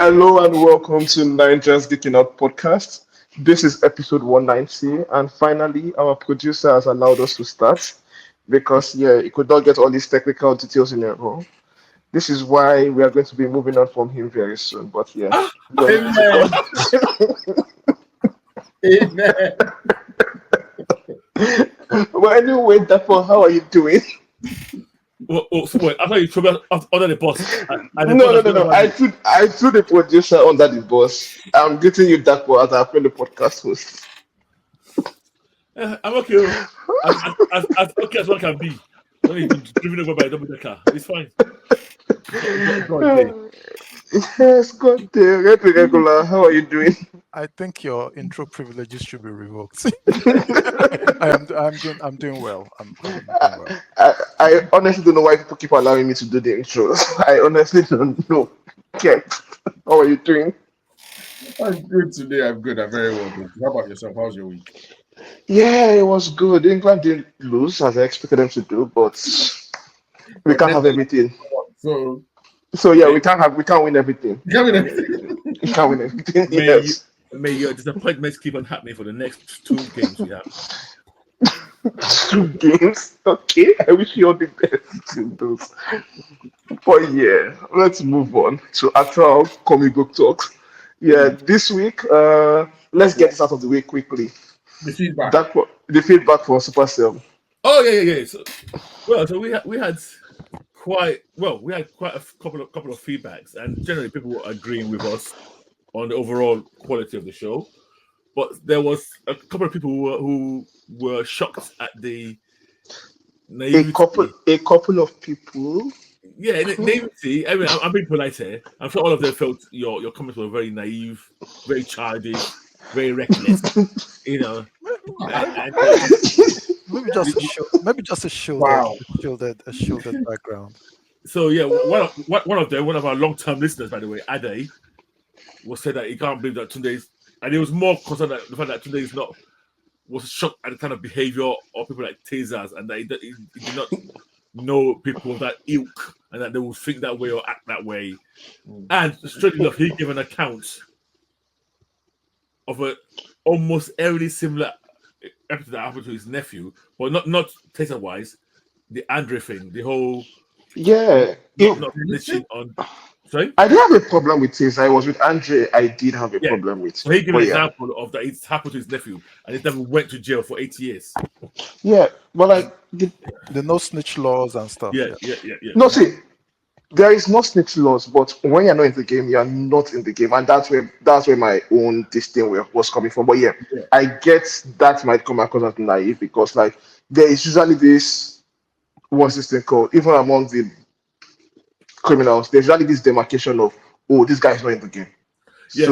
Hello and welcome to Naija's Geeking podcast. This is episode 190, and finally, our producer has allowed us to start because, he could not get all these technical details in a row. This is why we are going to be moving on from him very soon. But Amen. Amen. Well, anyway, therefore, how are you doing? So wait, I thought you threw me under the bus. No. I threw the producer under the bus. I'm getting you that for as the podcast host. I'm okay. As okay as one can be. Don't even driven over by a double decker. It's fine. Yes, good day. Regular. How are you doing? I think your intro privileges should be revoked. I'm doing well. I'm doing well. I honestly don't know why people keep allowing me to do the intros. I honestly don't know. Okay. How are you doing? I'm good today. I'm good. I'm very well. Good. How about yourself? How's your week? Yeah, it was good. England didn't lose as I expected them to do, but we can't have everything. So yeah, we can't win everything. You can't win everything. We can't win everything. Yes. May your disappointments keep on happening for the next 2 games we have. 2 games? Okay, I wish you all the best in those. But yeah, let's move on to actual comic book talks. Yeah, this week, let's get this out of the way quickly. The feedback. The feedback for Supacell. Oh yeah. So we had quite a couple of feedbacks, and generally people were agreeing with us on the overall quality of the show. But there was a couple of people who were shocked at the naivety. A couple of people. Yeah, naivety. I mean, I'm being polite here. I'm sure all of them felt your comments were very naive, very childish, very reckless. Maybe just a shoulder, Wow. a shouldered background. So yeah, one of our long-term listeners, by the way, Ade, was said that he can't believe that Tunde's, and he was more concerned that the fact that Tunde was shocked at the kind of behavior of people like Tasers, and that he did not know people of that ilk, and that they would think that way or act that way. And straight enough, he gave an account of a almost eerily similar episode that happened to his nephew, but not Taser wise. The Andre thing, the whole not snitching on. Sorry? I didn't have a problem with Taser. I was with Andre. I did have a problem with. So he gave an example of that it's happened to his nephew, and his nephew went to jail for 8 years. Yeah, but like the no snitch laws and stuff. Yeah. No, see, there is no snitch laws, but when you're not in the game, you're not in the game, and that's where my own thing was coming from. But yeah, I get that might come across as naive because like there is usually this what's this thing called, even among the criminals, there's usually this demarcation of this guy is not in the game. Yeah,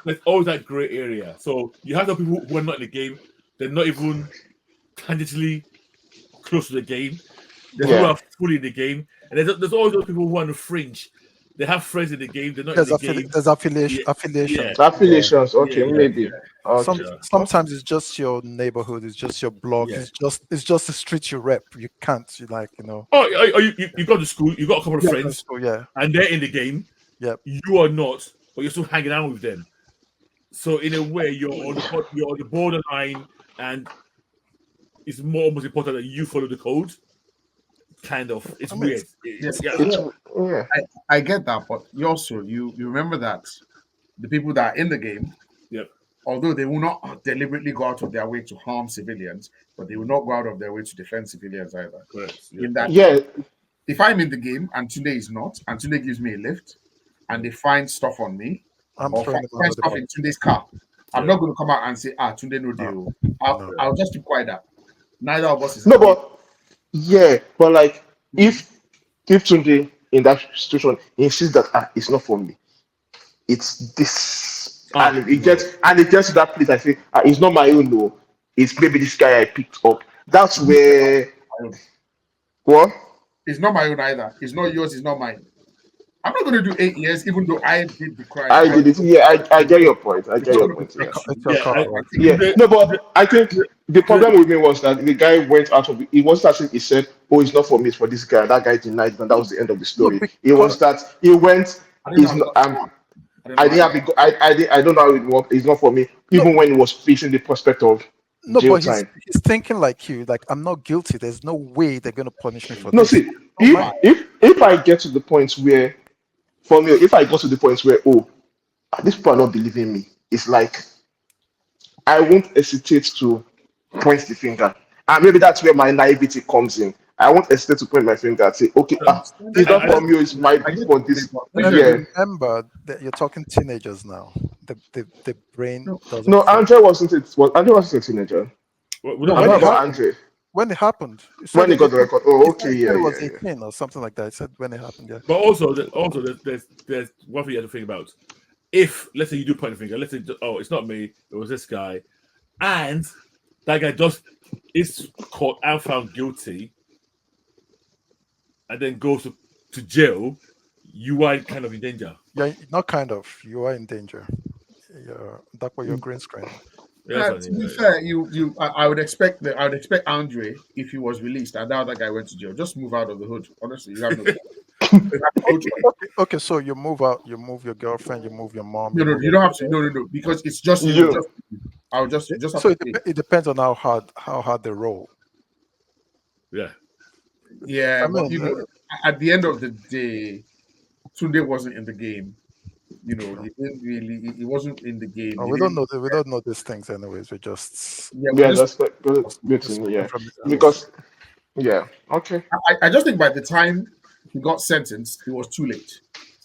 there's always that gray area. So you have the people who are not in the game, they're not even tangibly close to the game. There's people who are fully in the game, and there's always those people who are on the fringe. They have friends in the game, they're not in the game. There's affiliation. Yeah. Affiliations, okay, maybe. Okay. Sometimes it's just your neighborhood, it's just your block, it's just the street you rep. You can't, you know. Oh, you got to school, you got a couple of friends, school, and they're in the game. Yep. You are not, but you're still hanging out with them. So in a way, you're on the borderline, and it's almost important that you follow the code. Kind of, it's weird. I get that, but you remember that the people that are in the game, although they will not deliberately go out of their way to harm civilians, but they will not go out of their way to defend civilians either. Correct. If I'm in the game and Tunde is not, and Tunde gives me a lift, and they find stuff on me, or find stuff in Tunde's car, I'm not going to come out and say, Tunde no deal. I'll just keep quiet. Neither of us is but like if Tunde in that situation insists that it's not for me, it's this, and it gets to that place, I say it's not my own, no, it's maybe this guy I picked up. That's where what? It's not my own either. It's not yours. It's not mine. I'm not going to do 8 years, even though I did the crime. I did it. Yeah, I get your point. I get your point. No, but I think the problem with me was that the guy went out of it. He wasn't actually, he said, "Oh, it's not for me, it's for this guy." That guy denied it, and that was the end of the story. It was that he went It's not. I don't know how it works. It's not for me. Even when it was facing the prospect of No, jail but time. he's thinking like you. Like, I'm not guilty. There's no way they're gonna punish me for No, this. see, if I get to the point where, for me, if I got to the point where, oh, these people are not believing me, it's like I won't hesitate to point the finger, and maybe that's where my naivety comes in. I won't hesitate to point my finger and say, okay, it's not from you, it's my for this. Yeah. Remember that you're talking teenagers now. The brain doesn't. No, Andre wasn't it. Andre wasn't a teenager. No, I'm not about Andre. When it happened, when he got the record. Oh, okay, it was 18 or something like that. I said when it happened, yeah. But also, there's one thing you have to think about. If, let's say, you do point a finger, let's say, oh, it's not me, it was this guy, and that guy is caught and found guilty, and then goes to jail, you are kind of in danger. Yeah, not kind of. You are in danger. That's why you're green screen. To be fair, I would expect Andre, if he was released and now that guy went to jail, just move out of the hood. Honestly, you have no. Okay, so you move out, you move your girlfriend, you move your mom. No, you don't have to. No, because it's just you. I'll just. So it depends on how hard they roll. Yeah. Yeah, but at the end of the day, Tunde wasn't in the game. He didn't really. He wasn't in the game. We don't know. We don't know these things, anyways. We just that's good. Yeah, because okay. I just think by the time he got sentenced, it was too late.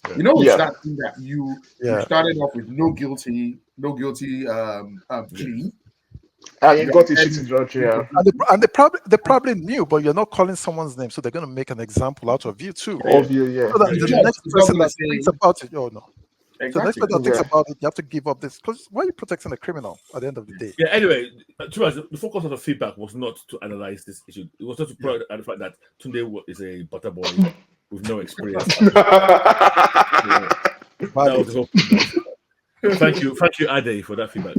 Yeah. It's that thing that you started off with no guilty plea. You got his shit in Georgia. And they probably knew, but you're not calling someone's name, so they're gonna make an example out of you too. Of you, yeah. So that the next person that thinks about it, no. Exactly. So the next person that thinks about it, you have to give up this. Because why are you protecting a criminal at the end of the day? Yeah. Anyway, the focus of the feedback was not to analyze this issue. It was just to point out the fact that Tunde is a butter boy with no experience. That was the whole feedback. Thank you, Ade, for that feedback.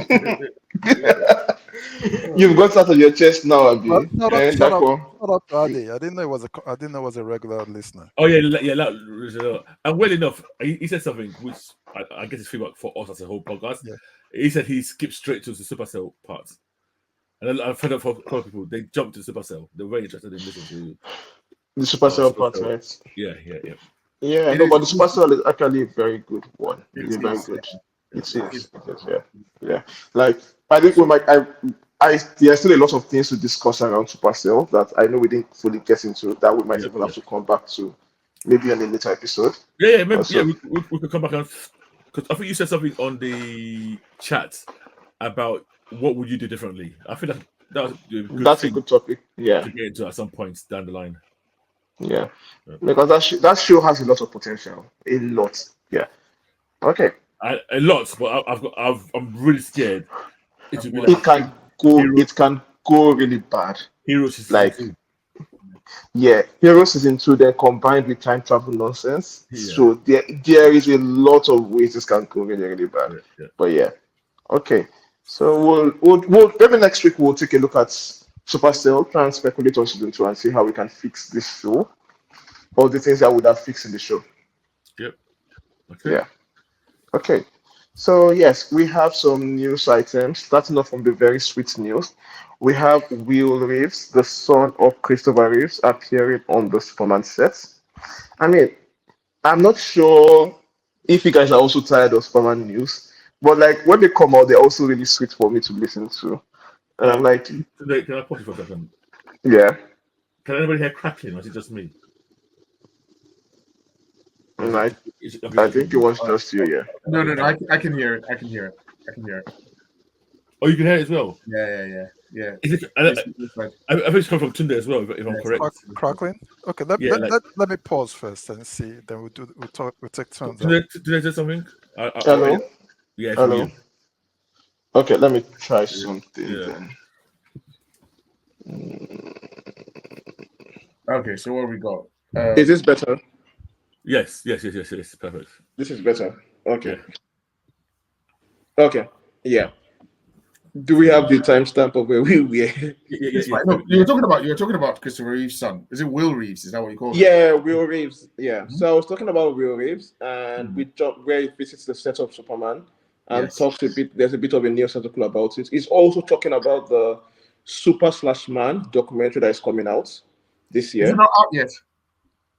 You've got that on your chest now, Abi. Shout out to Ade. I didn't know it was a regular listener. Oh yeah. And well enough, he said something which I guess is feedback for us as a whole podcast. Yeah. He said he skipped straight to the Supacell part, and I've heard of a lot of people they jumped to Supacell. They're very interested in listening to the Supacell part, right? Yeah. Yeah, no, but the Supacell is actually a very good one. It's very good. It is. Yeah. Like I think there's still a lot of things to discuss around Supacell that I know we didn't fully get into that we might even have to come back to maybe on a later episode. Yeah, maybe we could come back on because I think you said something on the chat about what would you do differently. I feel like that's a good topic. Yeah, to get into at some points down the line. Yeah. Because that show has a lot of potential. A lot. Yeah. Okay. A lot, but I'm really scared. It can go really bad. Heroes is like Heroes Season 2 then combined with time travel nonsense. Yeah. So there is a lot of ways this can go really, really bad. Yeah. But okay. So we'll maybe next week we'll take a look at Supacell, try and speculate on Season 2 and see how we can fix this show. All the things that would have fixed in the show. Yep. Okay. Yeah. Okay, so yes, we have some news items. Starting off from the very sweet news, we have Will Reeves, the son of Christopher Reeves, appearing on the Superman set. I mean, I'm not sure if you guys are also tired of Superman news, but like when they come out, they're also really sweet for me to listen to. And I'm like, can I pause you for a second? Yeah. Can anybody hear crackling, or is it just me? I think it was just you, yeah. No, I can hear it. I can hear it. Oh, you can hear it as well? Yeah. Is it, I think it's coming from Tunde as well, if I'm correct. Crackling? Okay, let me pause first and see. Then we'll take turns. Did I say something? Hello? Yeah. Hello? Okay, let me try something then. Okay, so what we got? Is this better? Yes, perfect. This is better. Okay. Yeah. Do we have the timestamp of where we were? Yeah. No, you were talking about Christopher Reeve's son. Is it Will Reeves? Is that what you call it? Yeah, Will Reeves. Yeah. Mm-hmm. So I was talking about Will Reeves, and we jump where he visits the set of Superman and talks a bit. There's a bit of a news article about it. He's also talking about the Super/Man documentary that is coming out this year. Is it not out yet?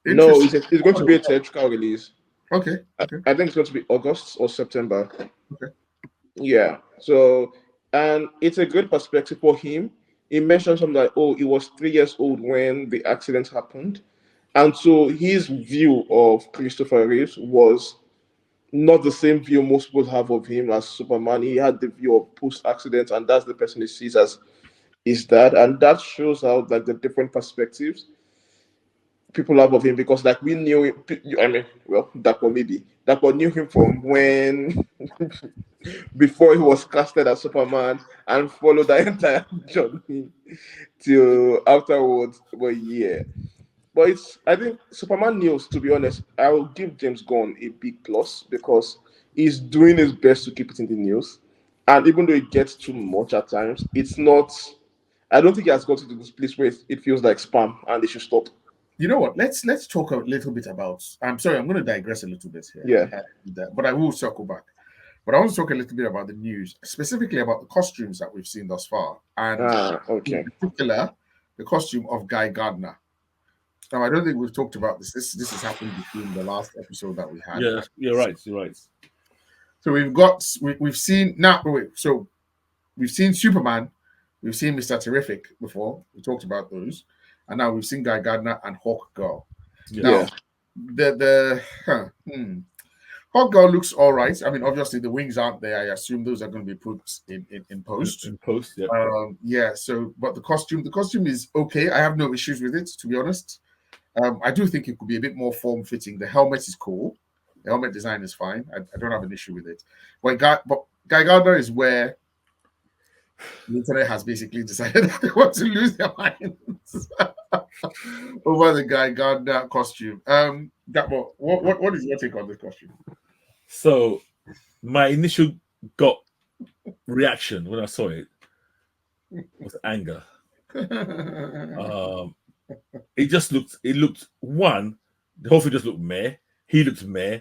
No, it's going to be a theatrical release. Okay. I think it's going to be August or September. Okay. Yeah. So, and it's a good perspective for him. He mentioned something like, "Oh, he was 3 years old when the accident happened," and so his view of Christopher Reeves was not the same view most people have of him as Superman. He had the view of post-accident, and that's the person he sees as his dad, and that shows how like the different perspectives people have of him, because like we knew him, I mean, well, Dapo knew him from when before he was casted as Superman and followed that entire journey till afterwards. But yeah, but it's, I think Superman news, to be honest, I will give James Gunn a big plus because he's doing his best to keep it in the news, and even though it gets too much at times, it's not. I don't think he has got to this place where it feels like spam and they should stop. You know what? Let's talk a little bit about. I'm sorry, I'm going to digress a little bit here. Yeah. But I will circle back. But I want to talk a little bit about the news, specifically about the costumes that we've seen thus far, and okay. in particular, the costume of Guy Gardner. Now, I don't think we've talked about this. This has happened between the last episode that we had. Yeah, you're right. So we've seen now. Wait, so we've seen Superman, we've seen Mr. Terrific before. We talked about those. And now we've seen Guy Gardner and Hawk Girl. Yeah. Now, Hawk Girl looks all right. I mean, obviously the wings aren't there. I assume those are going to be put in post. In post, yeah. Yeah. So, but the costume is okay. I have no issues with it, to be honest. I do think it could be a bit more form fitting. The helmet is cool. The helmet design is fine. I don't have an issue with it. But Guy Gardner is where the internet has basically decided that they want to lose their minds over the Guy Gardner costume. What is your take on this costume? So, my initial gut reaction when I saw it was anger. It looked one, the whole thing just looked meh. He looked meh.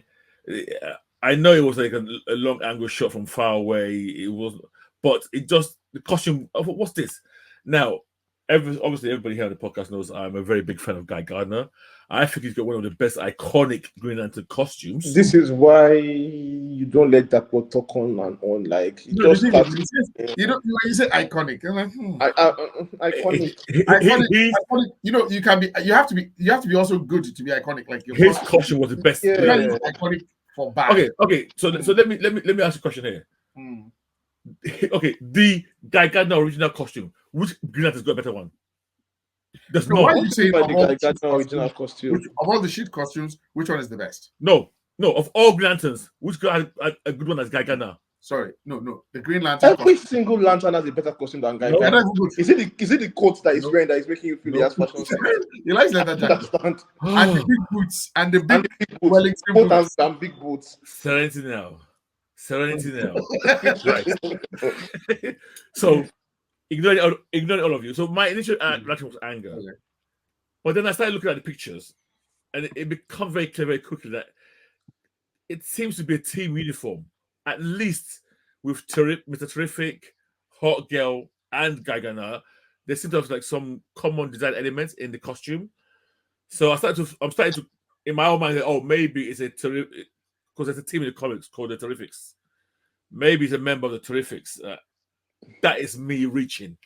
I know it was like a long angle shot from far away. It was, but it just, the costume, what's this? Now, obviously everybody here on the podcast knows I'm a very big fan of Guy Gardner. I think he's got one of the best iconic Green Lantern costumes. This is why you don't let that word talk on and on. Like you know, you say iconic. You're like, iconic. Iconic. You know, you have to be also good to be iconic. Like his costume was the best. Yeah. Iconic for bad. Okay. So let me ask you a question here. Okay, the Guy Gardner original costume, which Green Lantern's got a better one? There's no. Why are you saying the Guy Gardner original costume? Of all the shit costumes, which one is the best? No. Of all Green Lanterns, which got a good one as Guy Gardner? Sorry, no. The Green Lantern. Every single lantern has a better costume than Guy Gardner. Is it the coat that he's wearing that is making you feel he has fashion sense? He likes leather jacket. And the big boots and the big Wellington boots and big boots. Serenity now. Right. So ignoring all of you. So my initial reaction was anger. Okay. But then I started looking at the pictures, and it becomes very clear very quickly that it seems to be a team uniform, at least with Mr. Terrific, Hot Girl, and Guy Gardner. There seems to have like some common design elements in the costume. So I'm starting to, in my own mind, maybe it's because there's a team in the comics called the Terrifics. Maybe it's a member of the Terrifics. That is me reaching.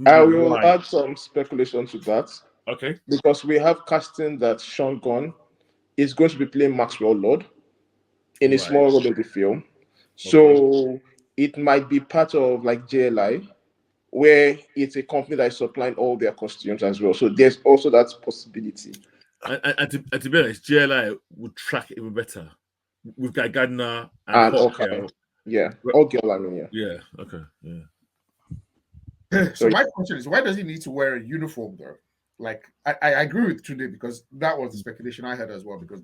I will add some speculation to that. Okay. Because we have casting that Sean Gunn is going to be playing Maxwell Lord in a small role in the film. So it might be part of like JLI, where it's a company that is supplying all their costumes as well. So there's also that possibility. And to be honest, JLI would track it even better with Guy Gardner and Girl. Yeah, Hot Girl, I mean, yeah. Okay, yeah. So my question is, why does he need to wear a uniform though? Like, I agree with Tunde because that was the speculation I had as well. Because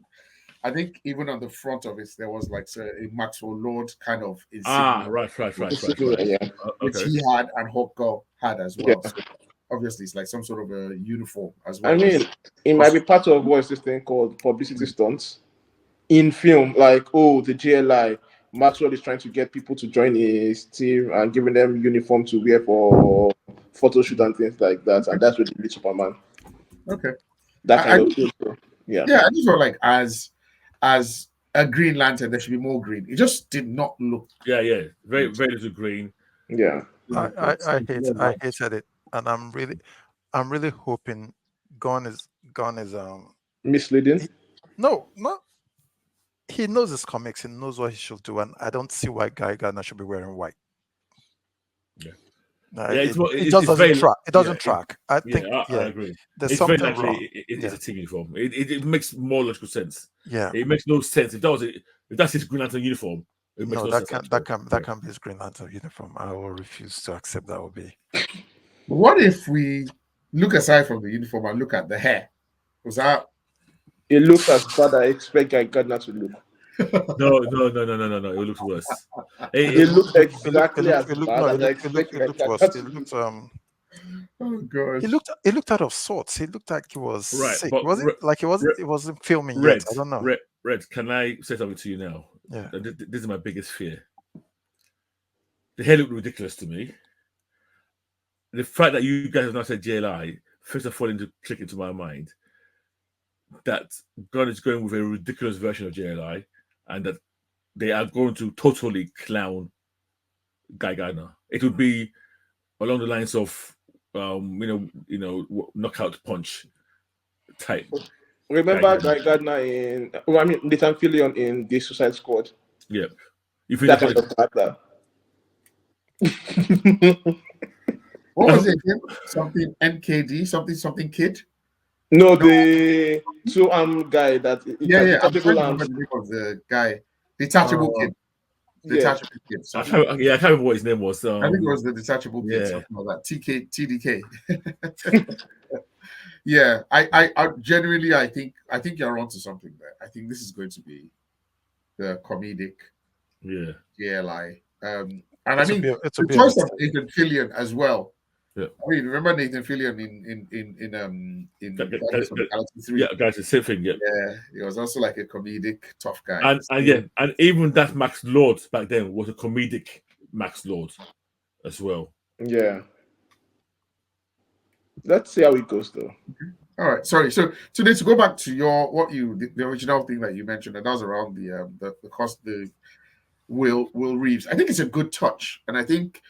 I think even on the front of it, there was like a Maxwell Lord kind of insignia. Right. Yeah. Which Okay. he had and Hawk Girl had as well. Yeah. So obviously, it's like some sort of a uniform as I well. mean, it might be part of what's this thing called publicity stunts in film. Like, oh, the GLI Maxwell is trying to get people to join his team and giving them uniform to wear for photo shoot and things like that. And that's really Superman. Okay. That kind I of thing. So, yeah. Yeah, I just felt like as a Green Lantern, there should be more green. It just did not look. Yeah. Very little green. Yeah. I hated it, and I'm really hoping Gunn is Misleading. no, he knows his comics, he knows what he should do, and I don't see why Guy Gardner should be wearing white. Yeah. It just doesn't track. It doesn't track. I think. I agree. There's It's something very likely wrong. it's a team uniform. It makes more logical sense. Yeah. It makes no sense if that's his Green Lantern uniform. It makes no sense. That can be his Green Lantern uniform. I will refuse to accept that will be. What if we look aside from the uniform and look at the hair? Was that? It looks as bad as I expect Guy Gardner to look. No. It looks worse. It looks exactly as bad as I expect Guy Gardner worse. to look. Oh god! He looked out of sorts. He looked like he was sick. But Was it like he wasn't filming yet? I don't know. Red, can I say something to you now? Yeah. This is my biggest fear. The hair looked ridiculous to me. The fact that you guys have now said JLI, first of all, click into my mind that God is going with a ridiculous version of JLI, and that they are going to totally clown Guy Gardner. It would be along the lines of knockout punch type. Remember Guy Gardner in Nathan Fillion in the Suicide Squad? Yep. That kind of character. What was it again? Something NKD, something kid? No, the two-arm guy that I'm trying to remember the name of the guy. Detachable kid. Detachable kid. I can't remember what his name was. I think it was the detachable kid, something like that. TDK. Yeah, I genuinely I think you're onto something there. I think this is going to be the comedic GLI. And I mean the choice of Nathan Fillion as well. Yeah. I mean, remember Nathan Fillion in Guardians of the Galaxy 3? Yeah, guys, the same thing. Yeah, he was also like a comedic tough guy. And even that Max Lord back then was a comedic Max Lord as well. Yeah. Let's see how it goes, though. All right, sorry. So today, to go back to the original thing that you mentioned, and that was around the Will Reeves. I think it's a good touch, and I think.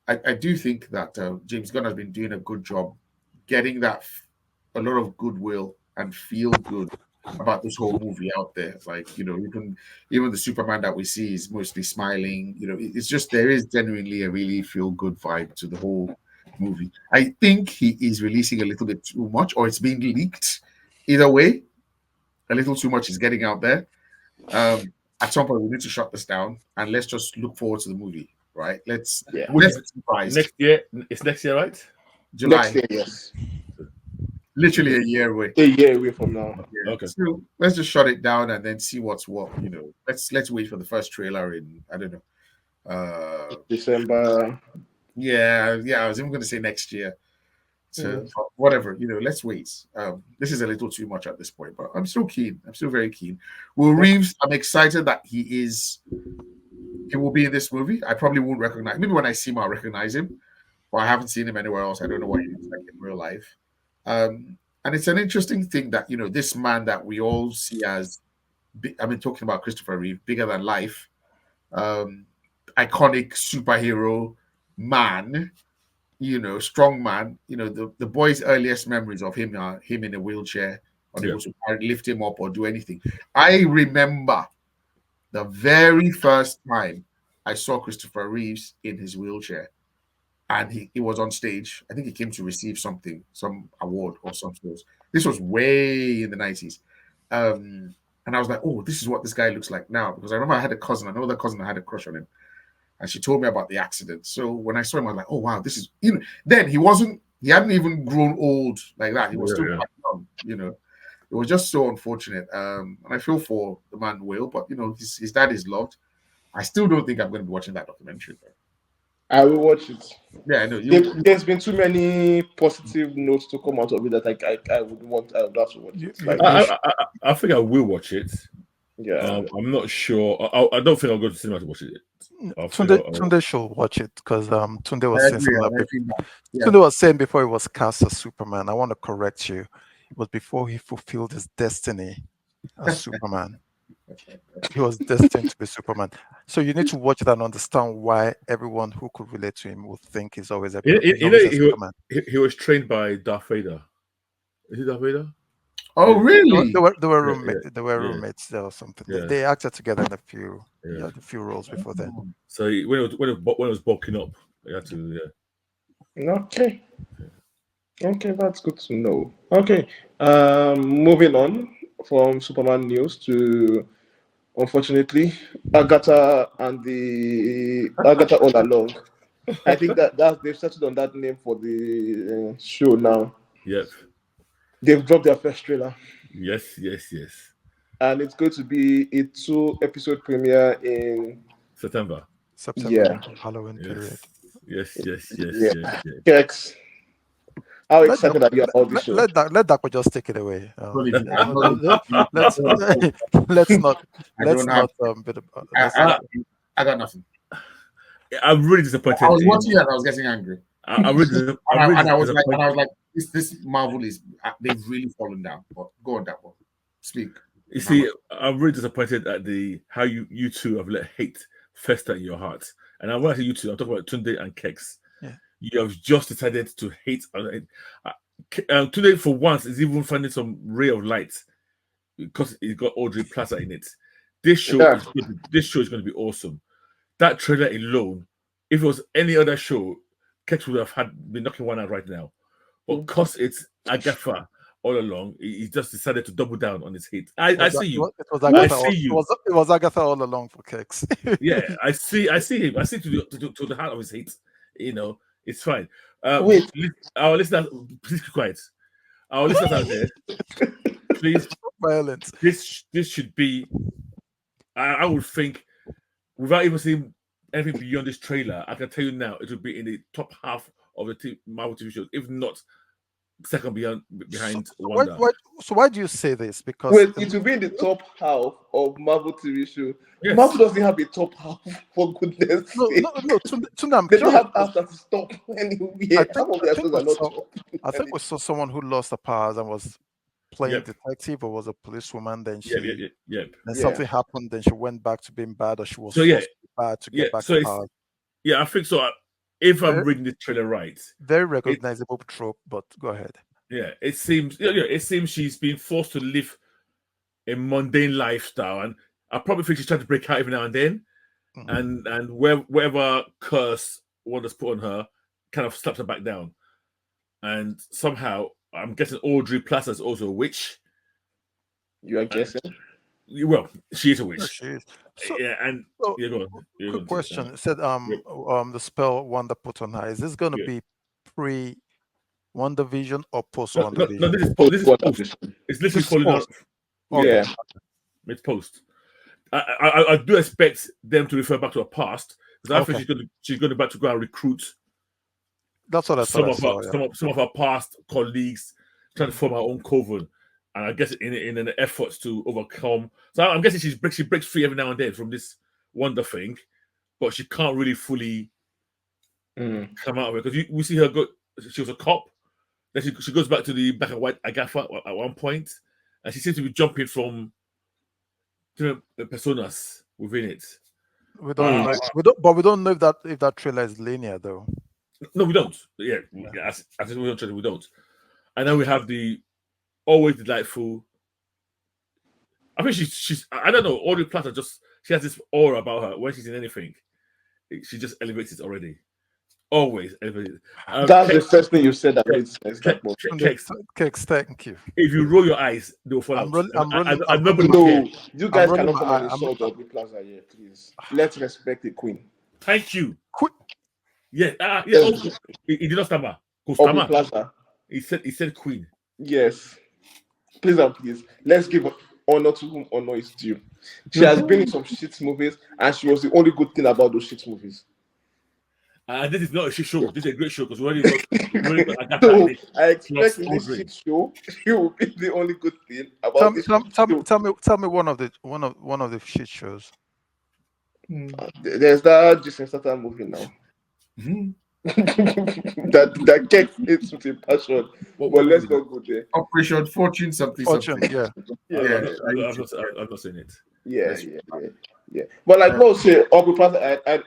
I do think that James Gunn has been doing a good job getting that a lot of goodwill and feel good about this whole movie out there. It's like, even the Superman that we see is mostly smiling. It's just there is genuinely a really feel good vibe to the whole movie. I think he is releasing a little bit too much, or it's being leaked. Either way, a little too much is getting out there. At some point, we need to shut this down and let's just look forward to the movie. Right, let's be surprised. Next year, it's next year, right? July. Next year, yes. Literally a year away. A year away from now. Yeah. Okay. So let's just shut it down and then see what's what. Let's wait for the first trailer in December. Yeah. I was even going to say next year. So whatever, let's wait. This is a little too much at this point, but I'm still keen. I'm still very keen. Will Reeves, I'm excited that he will be in this movie. I probably won't recognize him. Maybe when I see him, I'll recognize him. But I haven't seen him anywhere else. I don't know what he looks like in real life. And it's an interesting thing that, this man that we all see as, talking about Christopher Reeve, bigger than life, iconic superhero man, strong man. The boy's earliest memories of him are him in a wheelchair, unable to lift him up or do anything. I remember the very first time I saw Christopher Reeves in his wheelchair, and he was on stage. I think he came to receive some award or some sort. This was way in the 90s. And I was like, oh, this is what this guy looks like now. Because I remember I had a cousin, another cousin, I had a crush on him. And she told me about the accident. So when I saw him, I was like, oh, wow, this is, then he hadn't even grown old like that. He was still quite young, It was just so unfortunate. And I feel for the man Will, but his dad is loved. I still don't think I'm going to be watching that documentary. Though. I will watch it. Yeah, I know. There's been too many positive notes to come out of it that I would have to watch it. I think I will watch it. Yeah. I'm not sure. I don't think I'll go to cinema to watch it. Tunde should watch it because Tunde was saying something. Yeah. Tunde was saying before he was cast as Superman. I want to correct you. It was before he fulfilled his destiny as Superman. He was destined to be Superman. So you need to watch it and understand why everyone who could relate to him would think he's always a Superman. He was trained by Darth Vader. Is it Darth Vader? Oh, really? They were roommates. They were roommates or something. Yeah. They acted together in a few roles before then. So when it was bulking up, he had to. Yeah. Okay, that's good to know. Okay, moving on from Superman news to, unfortunately, Agatha and the Agatha all along. I think that they've settled on that name for the show now. Yep. They've dropped their first trailer. Yes. And it's going to be a 2-episode premiere in September. Yeah. Halloween period. Yes. Kex, how excited are you about this show? Let Dako just take it away. Let's not. I got nothing. I'm really disappointed. I was watching it and I was getting angry. I was like, this Marvel is they've really fallen down. But go on, that one. Speak. You see, I'm really disappointed at how you two have let hate fester in your heart. And when I say you two, I'm talking about Tunde and Kex. Yeah. You have just decided to hate on it. Tunde, for once, is even finding some ray of light because it's got Audrey Plaza in it. This show is going to be awesome. That trailer alone, if it was any other show, Kex would have been knocking one out right now. But because it's Agatha all along, he just decided to double down on his hate. I see you. It was Agatha all along for Kex. Yeah, I see him. I see to the heart of his hate. It's fine. Wait. Our listeners, please be quiet. Our listeners out there, please. Violence. This should be. I would think, without even seeing anything beyond this trailer, I can tell you now it will be in the top half of the Marvel TV shows, if not second behind Wanda. Why do you say this? Because it will be in the top half of Marvel TV show. Yes. Marvel doesn't have a top half, for goodness sake. No. They don't have half that is top anywhere. I think we saw someone who lost the powers and was playing detective or was a policewoman. Then something happened. Then she went back to being bad, or she was bad to get back to powers. Yeah, I think so. If I'm reading the trailer right, very recognizable trope. But go ahead. Yeah, it seems she's been forced to live a mundane lifestyle, and I probably think she's trying to break out every now and then, and wherever curse one has put on her, kind of slaps her back down, and somehow I'm guessing Audrey Plaza is also a witch. You are guessing? Well, she is a witch. She is. So, go on. Quick question. It said the spell Wanda put on her. Is this going to be pre WandaVision or post WandaVision? No, this is post. It's literally falling out. Yeah, it's post. I do expect them to refer back to her past, because I think she's going to go and recruit. That's what I thought. Some of our past colleagues, trying to form our own coven. And I guess in an effort to overcome, so I'm guessing she breaks free every now and then from this Wonder thing, but she can't really fully come out of it, because we see her go. She was a cop, then she goes back to the black and white Agatha at one point, and she seems to be jumping from different personas within it. We don't know if that trailer is linear though. No, we don't. Yeah. As we don't. And then we have the always delightful. I think she's I don't know, Audrey Plaza she has this aura about her. When she's in anything, she just elevates it already. Always elevated. That's the first thing you said that made sense. Kex, thank you. If you roll your eyes, they'll fall out. No, you guys cannot come and insult Audrey Plaza here, please. Let's respect the queen. Thank you. Yeah. He did not stammer. Audrey Plaza. He said queen. Yes. please and please, let's give honor to whom honor is due. She has been in some shit movies, and she was the only good thing about those shit movies. And this is not a shit show. This is a great show because we already got Agatha So in it. I expect in Plus this Audrey. shit show, she will be the only good thing about this show. Tell me one of the shit shows. There's that Jason Statham movie now. that gets it with a passion. But let's not go there. Operation Fortune something. Yeah. I've not seen it. Yeah. But like most say, Aubrey Plaza, I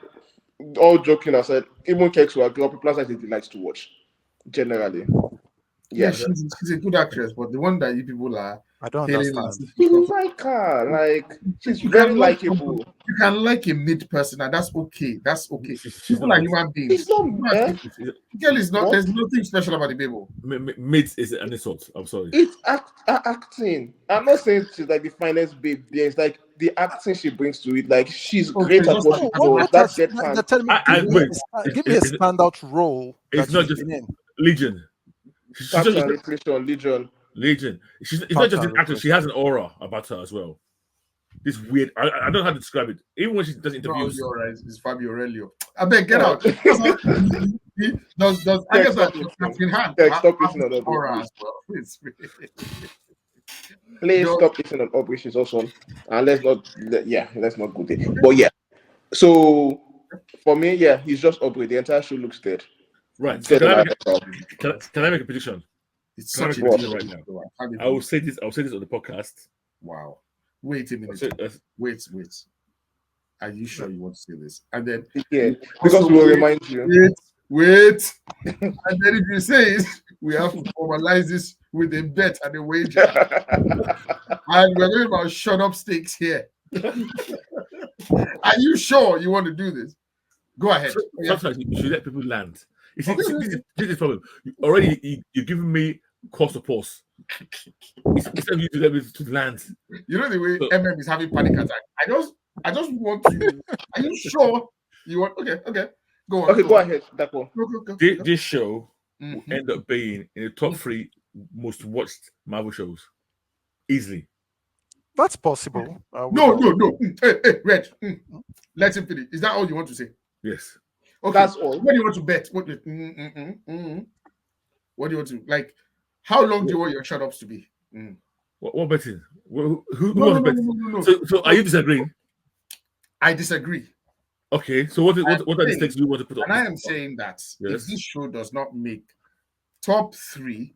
all joking aside, even Kex will agree, Aubrey Plaza is a delight to watch. Generally. Yeah, she's a good actress, but the one that you people are I don't understand. You like her, like she's very likable. You can like a mid person, and that's okay. That's okay. People are human beings. It's not girl is not. There's nothing special about the baby. Mid is an insult. I'm sorry. It's acting. I'm not saying she's like the finest babe there. It's like the acting she brings to it. Like she's great at what she does. That's it. Give me a standout role. It's not just Legion. Legion. She's not just an actress. She has an aura about her as well. This weird. I don't know how to describe it. Even when she does interviews. No, you're right. It's Fabio Aurelio. I beg, get out. Does Agatha in hand? Stop listening on aura as well. Please stop listening on Aubrey. She's awesome. And let's not go there. But yeah. So for me, he's just Aubrey. The entire show looks dead. Right. So can I make a prediction? It's such a prediction right now. I will say this on the podcast. Wow. Wait a minute. Wait. Are you sure you want to say this? And then because we will remind you. Wait. And then if you say it, we have to formalize this with a bet and a wager. And we're going about shut up stakes here. Are you sure you want to do this? Go ahead. Sometimes you should let people land. You see, this is the problem. You're giving me cause to pause. Instead of you to let me to land. You know the way MM is having panic attack. I just want to. Are you sure you want? Okay. Go on. Okay, go ahead. That one. Go. This show will end up being in the top 3 most watched Marvel shows. Easily. That's possible. No. Hey, Reg. Let him finish. Is that all you want to say? Yes. Okay. That's all. What do you want to bet? What do you want to like? How long do you want your shut-ups to be? What betting? Who wants betting? No. So are you disagreeing? I disagree. Okay. So what are the stakes you want to put up? And I am saying that if this show does not make top 3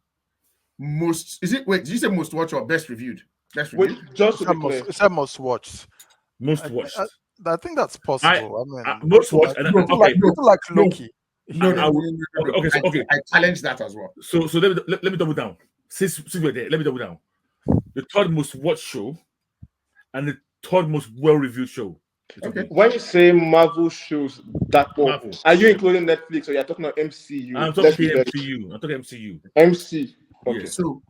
most, did you say most watched or best reviewed? Best reviewed. Wait, just to be clear. It's most watched. Most watched. I think that's possible. Most watched. People like Loki. Okay. I challenge that as well. So let me double down. Since we're there, let me double down. The 3rd most watched show and the 3rd most well-reviewed show. Okay. When you say Marvel shows, are you including Netflix or you're talking about MCU? I'm talking MCU. I'm talking MCU. MC. Okay. Yes. So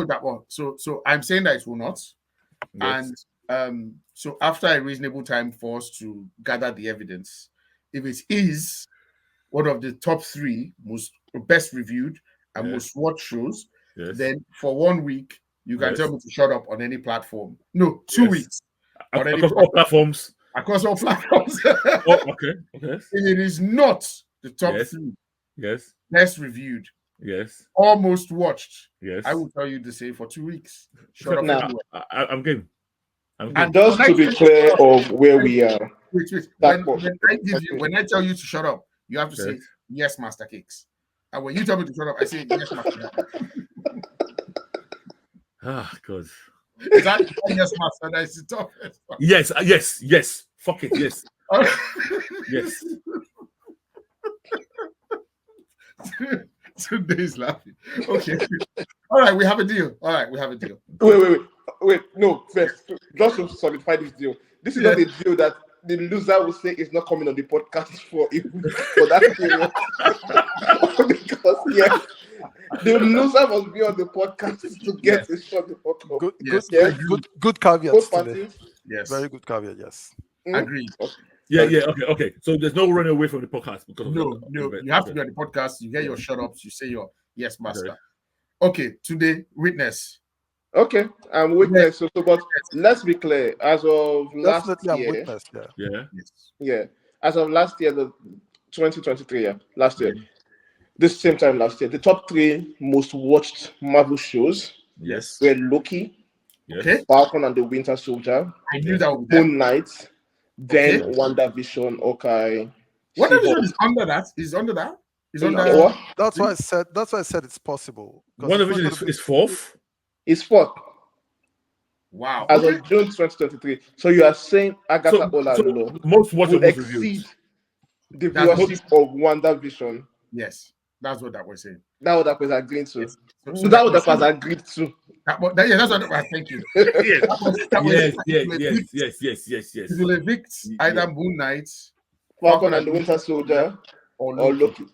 that one. So I'm saying that it will not. Yes. And so after a reasonable time for us to gather the evidence, if it is one of the top 3 most best reviewed and most watched shows, then for 1 week you can tell me to shut up on any platform. No, 2 weeks. Across all platforms. Across all platforms. Okay. If it is not the top 3 best reviewed, almost watched, I will tell you to say for 2 weeks. Shut up. Now, I'm game. And just to be clear of where we are. Wait. When I tell you to shut up, you have to say yes, Master Cakes. And when you tell me to shut up, I say yes, Master Cakes. God. Is that yes, Master? That's the toughest. Yes. Fuck it, yes. Yes. Today's laughing. Okay. All right, we have a deal. Wait. No, first, just to solidify this deal. This is not a deal that the loser will say is not coming on the podcast for that period. Because the loser must be on the podcast to get a shot the fuck up. Good caveat. Yes. Very good caveat, yes. Agreed. Okay. So there's no running away from the podcast because no. You have to be on the podcast. You get your shut ups. You say your yes, master. Okay. Today, witness. Okay, I'm witness. So, but let's be clear. As of last Definitely, year, I'm witness. Yeah. yeah. As of last year, the 2023, last year, this same time last year, the top 3 most watched Marvel shows were Loki, Falcon and the Winter Soldier, I knew that would be Moon Knight, then WandaVision, Hawkeye. WandaVision is under that. Is under that. Is under what? That's why I said. That's why I said it's possible. WandaVision is 4th. It's 4th. Wow. As of June 2023. So you are saying Agatha all alone most watched will most exceed reviews. the viewership of WandaVision. Yes, that's what that was saying. That what that was agreed to. Yes. So that what that was agreed to. That's what I thank you. Yes. Yes. It will evict either Moon Knight, Falcon and the Winter Soldier, or Loki.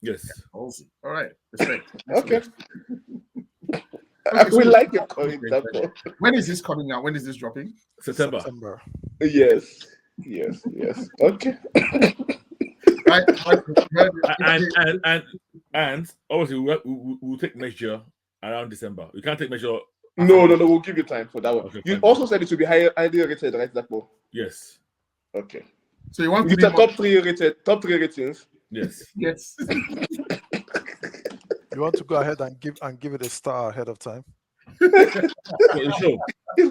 Yes. Also. All right. Respect. Okay. We like your comment. When is this coming out? When is this dropping? September. Yes. Okay. And obviously we'll take measure around December. We can't take measure. No. We'll give you time for that one. Okay, you also said it to be highly rated, right, Zakbo? Yes. Okay. So you want to top 3 ratings? Yes. Yes. You want to go ahead and give it a star ahead of time? It's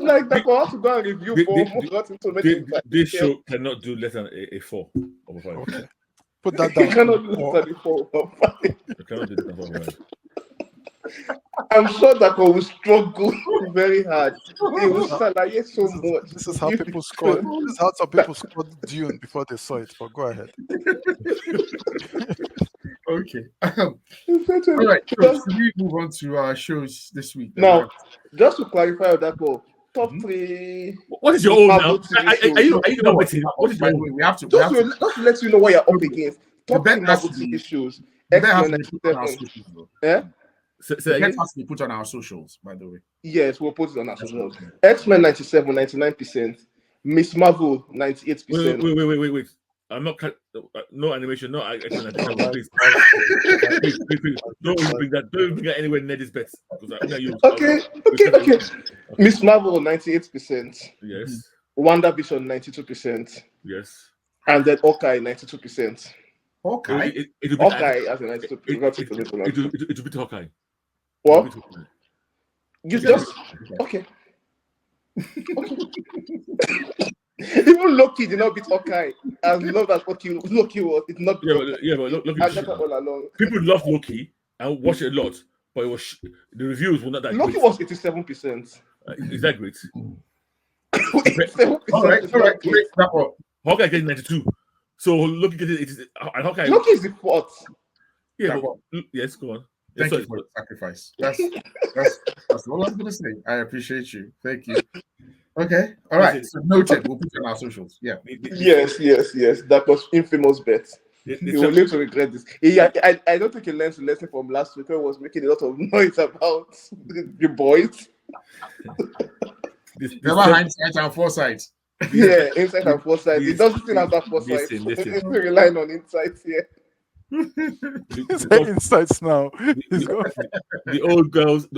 like that. I have to go and review this show cannot do less than a 4 over 5. Okay. Put that down. It cannot do less than a 4 over 5. It cannot do less than 4 over 5. I'm sure that will struggle very hard. It will salary so much. This is how people scored. This is how some people scored Dune before they saw it. But go ahead. Okay. All right. So we move on to our shows this week. Now, just to clarify that goal, top 3. What is your own now? Are you not waiting? What is your own? We have to. Just to let you know what you're up against. Top 3 Marvel TV shows. X-Men 97. Yeah. That has to be put on our socials, by the way. Yes, we'll put it on our socials. X-Men 97, 99%. Miss Marvel 98%. Wait. I'm not no animation, no X-Men 97. Please. Don't bring that anywhere near this bet. Okay. Miss Marvel 98%. Yes. WandaVision 92%. Yes. And then Hawkeye 92%. Hawkeye? Hawkeye as a 92%. It will be Hawkeye. What? You just okay. Even Loki did not beat Hawkeye. As loved as Loki was, it's not. But Loki. All along. People love Loki and watch it a lot, but it was the reviews were not that. Loki was 87%. Is that great? 87%. All right. Hawkeye getting 92. So Loki getting 86. And Hawkeye. Loki is the 4th. Yeah, but yes, go on. Thank you for the sacrifice. That's all I'm gonna say. I appreciate you. Thank you. Okay. All right. So noted. We'll put it on our socials. Yeah. Yes. That was infamous bet. You will live to regret this. I don't think he learned the lesson from last week. He was making a lot of noise about the boys. Never hindsight and foresight. Yeah, insight and foresight. It doesn't still have that foresight. It's relying on insights here. Insights now. The old gods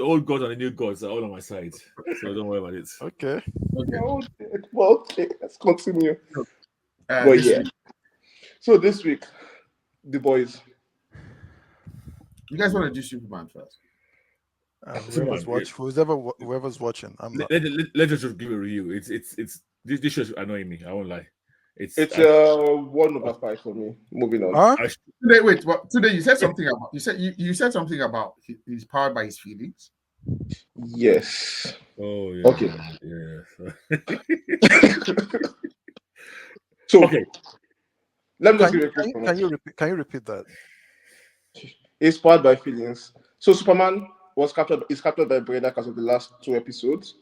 and the new gods are all on my side, so don't worry about it. Okay. Well, let's continue. But yeah. So this week, the boys. You guys want to do Superman first? Whoever's watching. I'm not. Let's just give a review. It's this show's annoying me. I won't lie. It's 1/5 for me. Moving on. Huh? Wait. Today you said something about you said something about he's powered by his feelings. Yes. Oh yeah. Okay. Yeah. So okay. Let me just give a quick Can you repeat that? He's powered by feelings. So Superman is captured by Brainiac as of the last 2 episodes.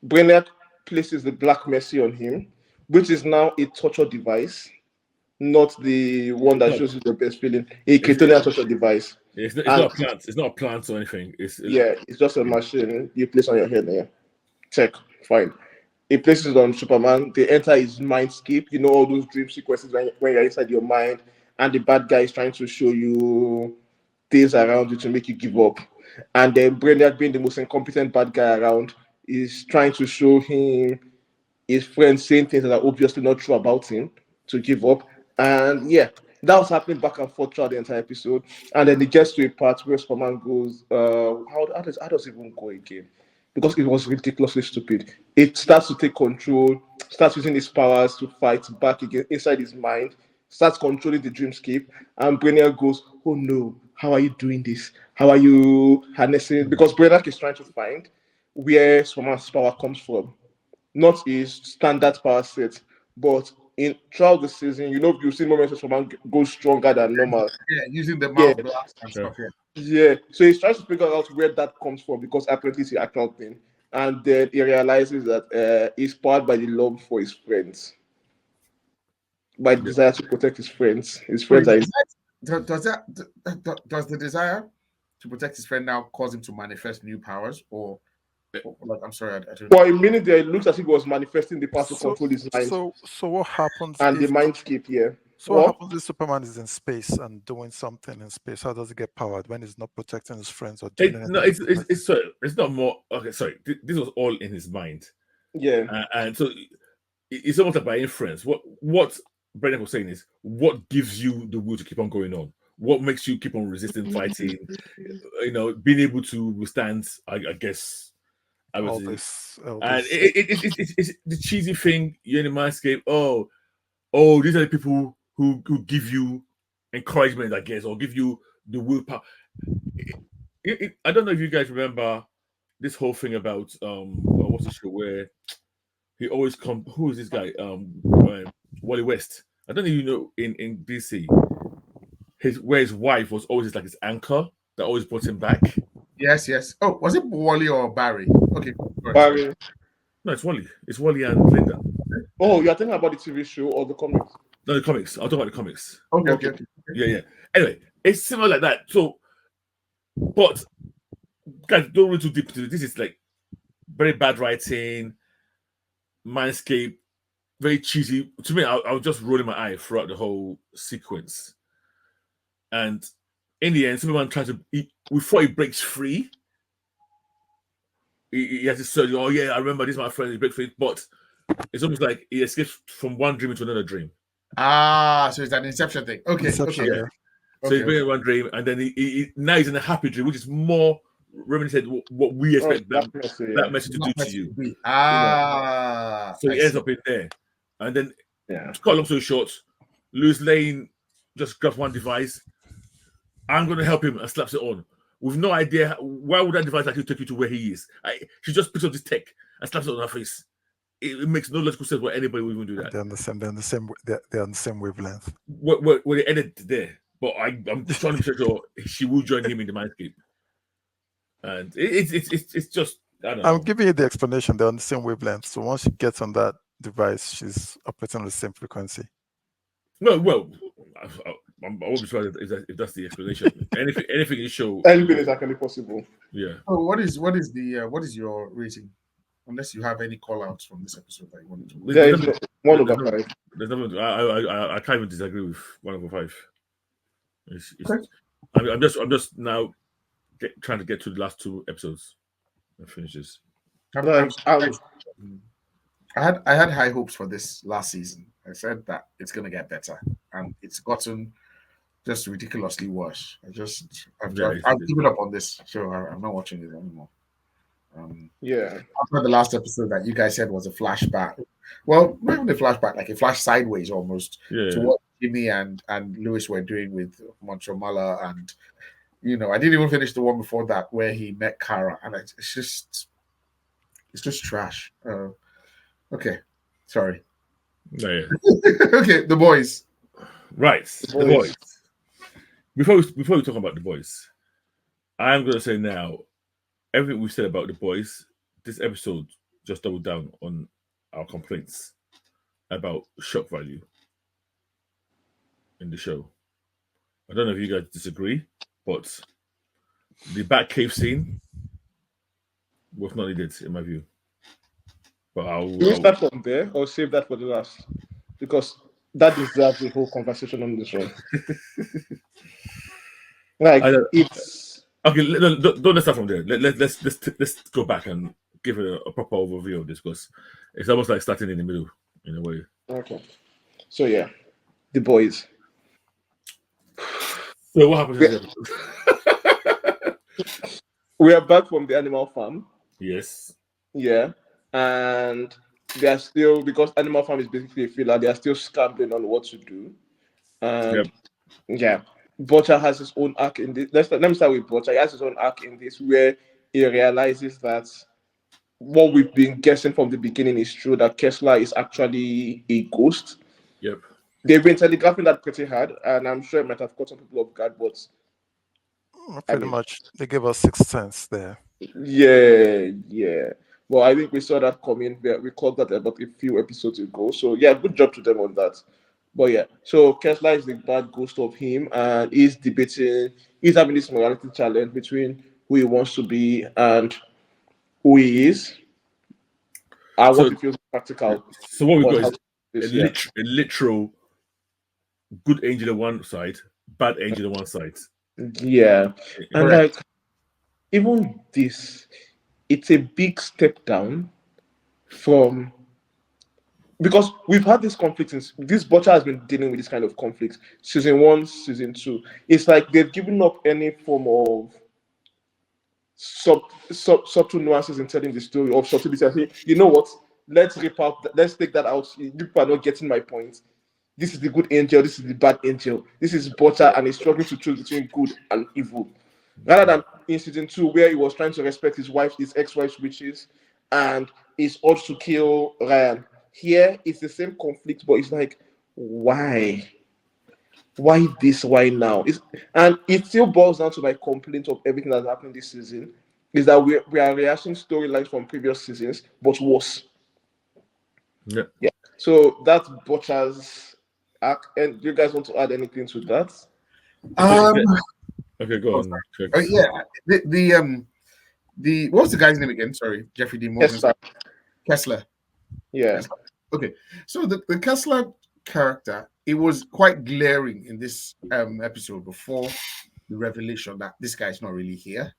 Brainiac places the Black Mercy on him, which is now a torture device, not the one that shows you the best feeling. A Kryptonian torture device. It's not a plant. It's not a plant or anything. It's just a machine you place on your head. Yeah, check, fine. He places it on Superman. They enter his mindscape. You know all those dream sequences when you're inside your mind, and the bad guy is trying to show you things around you to make you give up. and then Brainiac, being the most incompetent bad guy around, is trying to show him his friends saying things that are obviously not true about him to give up. And yeah, that was happening back and forth throughout the entire episode. And then it gets to a part where Superman goes, how does it even go again? Because it was ridiculously stupid. It starts to take control, starts using his powers to fight back again inside his mind, starts controlling the dreamscape, and Brainiac goes, "Oh no, how are you doing this? How are you harnessing?" Because Brainiac is trying to find where Superman's power comes from, not his standard power set, but in throughout the season, you've seen moments where someone goes stronger than normal. Yeah, using the Yeah, mouth blast and stuff. Yeah. yeah. So he's trying to figure out where that comes from because apparently it's the actual thing, and then he realizes that he's powered by the love for his friends, by the desire to protect his friends. His friends are. Does the desire to protect his friend now cause him to manifest new powers, or like, I'm sorry, I don't know. For a minute there, it looks as if he was manifesting the power to control his mind. So what happens? And the mindscape here. So what happens if Superman is in space and doing something in space? How does he get powered when he's not protecting his friends or doing anything? No, it's not more. Okay, sorry. This was all in his mind. Yeah. And so it's almost like by inference. What Brendan was saying is, what gives you the will to keep on going on? What makes you keep on resisting, fighting? Being able to withstand, I guess. All this. And it's the cheesy thing. You're in the mindscape. Oh, these are the people who give you encouragement, I guess, or give you the willpower. I don't know if you guys remember this whole thing about what's the show where he always comes. Who is this guy? Wally West. I don't know if you know in DC. Where his wife was always like his anchor that always brought him back. Yes. Oh, was it Wally or Barry? Okay, Barry. No, it's Wally. It's Wally and Linda. Oh, you're thinking about the TV show or the comics? No, the comics. I'll talk about the comics. Okay. Yeah. Anyway, it's similar like that. So, but guys, don't read too deep into it. This is like very bad writing, mindscape, very cheesy. To me, I was just rolling my eye throughout the whole sequence. And in the end, Superman tries to, before he breaks free, he has to say, "Oh yeah, I remember this is my friend." He breaks free, but it's almost like he escapes from one dream into another dream. So it's an Inception thing. Okay. So he's been in one dream, and then he now he's in a happy dream, which is more reminiscent what we expect that message to do to you. So he ends up in there, and then to cut long story short, Lois Lane just grabs one device. I'm going to help him and slaps it on. With no idea why would that device actually take you to where he is. She just picks up this tech and slaps it on her face. It makes no logical sense why anybody would even do that. They're on the same wavelength. Well, they ended there, but I'm just trying to make sure she will join him in the mindscape. And it's just I don't know. I'm giving you the explanation. They're on the same wavelength. So once she gets on that device, she's operating on the same frequency. No, well, I won't be surprised if that's the explanation. anything you show, anything is actually possible. Yeah. Oh, what is your rating? Unless you have any call outs from this episode that you want to. There is 1/5. There's nothing. I can't even disagree with 1/5. I'm just now trying to get to the last 2 episodes and finish this. I had high hopes for this last season. I said that it's going to get better, and it's gotten just ridiculously worse. I've given up on this show. I'm not watching it anymore. After the last episode that you guys said was a flashback. Well, not even a flashback, like a flash sideways almost to what Jimmy and Lewis were doing with Montremola, and I didn't even finish the one before that where he met Kara, and it's just trash. Okay, sorry. Yeah. Okay, The Boys. Right, The Boys. Before we talk about The Boys, I'm going to say now, everything we've said about The Boys, this episode just doubled down on our complaints about shock value in the show. I don't know if you guys disagree, but the Batcave scene was not needed, in my view. But Can we start from there or save that for the last? Because that deserves a whole conversation on this one. Okay, let's start from there. Let's go back and give it a proper overview of this, because it's almost like starting in the middle in a way. Okay. So yeah, the boys. So what happens in the episode? We are back from the animal farm. Yes. Yeah, and they are still, because animal farm is basically a filler. They are still scrambling on what to do, and yeah, Butcher has his own arc in this. Let me start with Butcher. He has his own arc in this where he realizes that what we've been guessing from the beginning is true, that Kessler is actually a ghost. Yep. They've been telegraphing that pretty hard, and I'm sure it might have caught some people off guard, but pretty much they gave us 6 cents there. Yeah. Well, I think we saw that coming. We called that about a few episodes ago. So yeah, good job to them on that. But yeah, so Kessler is the bad ghost of him, and he's debating. He's having this morality challenge between who he wants to be and who he is, and what he feels practical. So what we got is a literal good angel on one side, bad angel on one side. Yeah, and like even this, it's a big step down from, because we've had this conflict since this Butcher has been dealing with this kind of conflict season 1, season 2. It's like they've given up any form of subtle nuances in telling the story of subtlety. I say, you know what? Let's take that out. You people are not getting my point. This is the good angel. This is the bad angel. This is Butcher, and he's struggling to choose between good and evil. Rather than in season 2, where he was trying to respect his ex-wife's wishes, and is urged to kill Ryan. Here, it's the same conflict, but it's like, why? Why this? Why now? And it still boils down to my complaint of everything that's happened this season, is that we are rehashing storylines from previous seasons, but worse. Yeah. So that's Butcher's arc. And do you guys want to add anything to that? Okay, go on. The what was the guy's name again? Sorry, Jeffrey D. Morgan. Kessler. Yeah. Kessler. Okay, so the Kessler character, it was quite glaring in this episode before the revelation that this guy is not really here.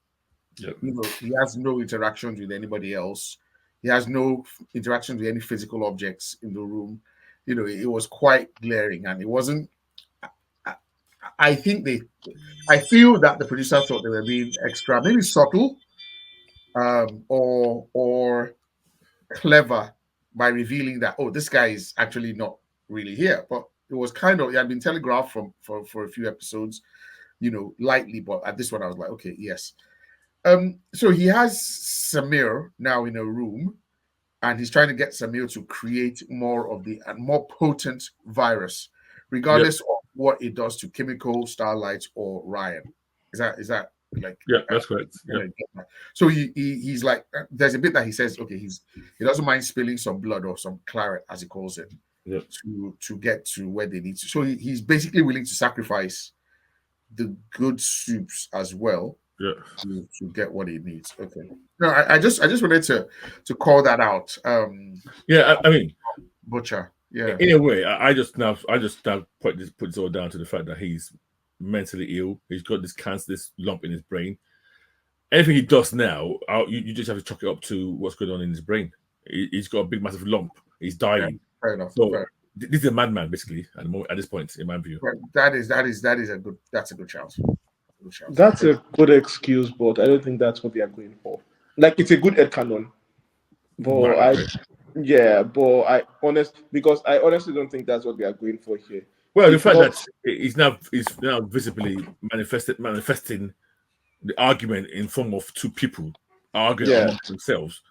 Yep. You know, he has no interactions with anybody else. He has no interactions with any physical objects in the room. You know, it was quite glaring, and it wasn't. I feel that the producer thought they were being extra, maybe subtle, or clever by revealing that, oh, this guy is actually not really here. But it was kind of, it had been telegraphed for a few episodes, you know, lightly. But at this one, I was like, okay, yes. So he has Samir now in a room, and he's trying to get Samir to create more of the more potent virus, regardless of what it does to Chemical, Starlight, or Ryan. Is that like? Yeah, that's correct. Yeah. So he's like, there's a bit that he says, okay, he doesn't mind spilling some blood or some claret, as he calls it, to get to where they need to. So he's basically willing to sacrifice the good soups as well. Yeah. To get what he needs. Okay. No, I just wanted to call that out. Yeah, I mean, Butcher. Yeah. In a way, I just now put this all down to the fact that he's mentally ill. He's got this cancer, this lump in his brain. Anything he does now, you just have to chalk it up to what's going on in his brain. He's got a big, massive lump. He's dying. Yeah, fair enough. So this is a madman, basically, at this point, in my view. That's a good chance. That's a good excuse, but I don't think that's what they are going for. Like, it's a good headcanon, but I honestly don't think that's what they are going for here. Well, the fact that he's now visibly manifesting the argument in form of two people arguing amongst themselves,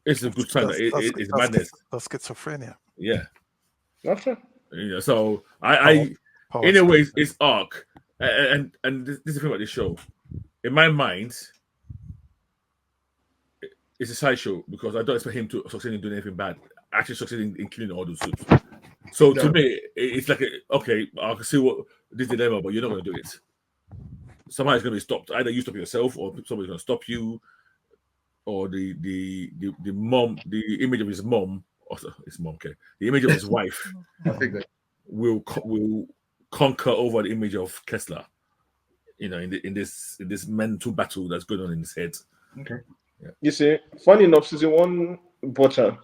it's a good sign that it's madness. That's schizophrenia. Yeah. Okay. Yeah. So I in a way, it's arc. And this is the thing about this show. In my mind, it's a sideshow because I don't expect him to succeed in doing anything bad. Actually, succeeding in killing all those soups. So to me, it's like, okay, I can see what this dilemma, but you're not going to do it. Somehow it's going to be stopped. Either you stop yourself, or somebody's going to stop you, or the mom, the image of his mom, or his mom, okay, the image of his wife, I think that will conquer over the image of Kessler. in this mental battle that's going on in his head. Okay. Yeah. You see, funny enough, season one, Butcher,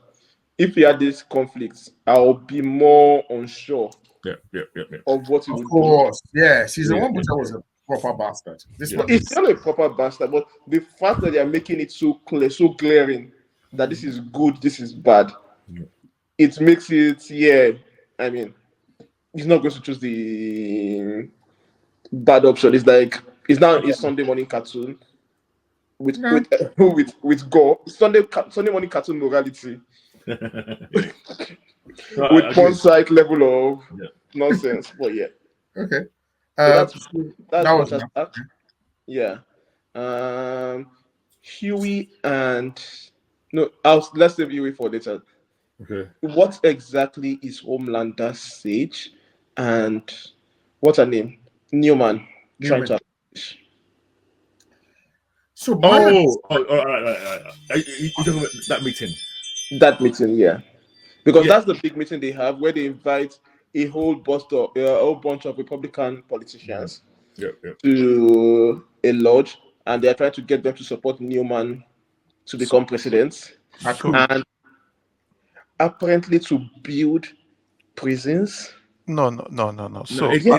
if he had these conflicts, I'll be more unsure Yeah. of what he Of would course. Yeah. Season Yeah, one, Butcher was a proper bastard. This Yeah. one do. It's is not a proper bastard, but the fact that they are making it so clear, so glaring that this is good, this is bad, Yeah. it makes it, yeah. I mean, he's not going to choose the bad option. It's like it's now a Sunday morning cartoon with no. with gore. Sunday morning cartoon morality No, with I porn agree. site level of Yeah. nonsense. But yeah, Okay. so that's That was Butcher's arc. Yeah. Huey and no, let's save Huey for later. Okay. What exactly is Homelander Sage and what's her name? Newman trying to accomplish? so All right. You talking about that meeting? That meeting, yeah. Because Yeah. that's the big meeting they have where they invite a whole bunch of Republican politicians Yeah. to a lodge, and they are trying to get them to support Newman to become president, So, and apparently to build prisons. No. no, So, Yeah.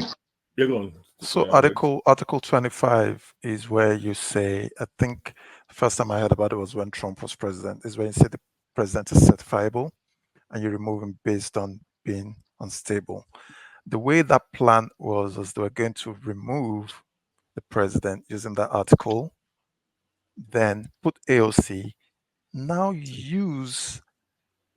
you're going. so Article 25 is where you say, I think the first time I heard about it was when Trump was president, is when you say the president is certifiable and you remove him based on being unstable. The way that plan was they were going to remove the president using that article, then put AOC, now use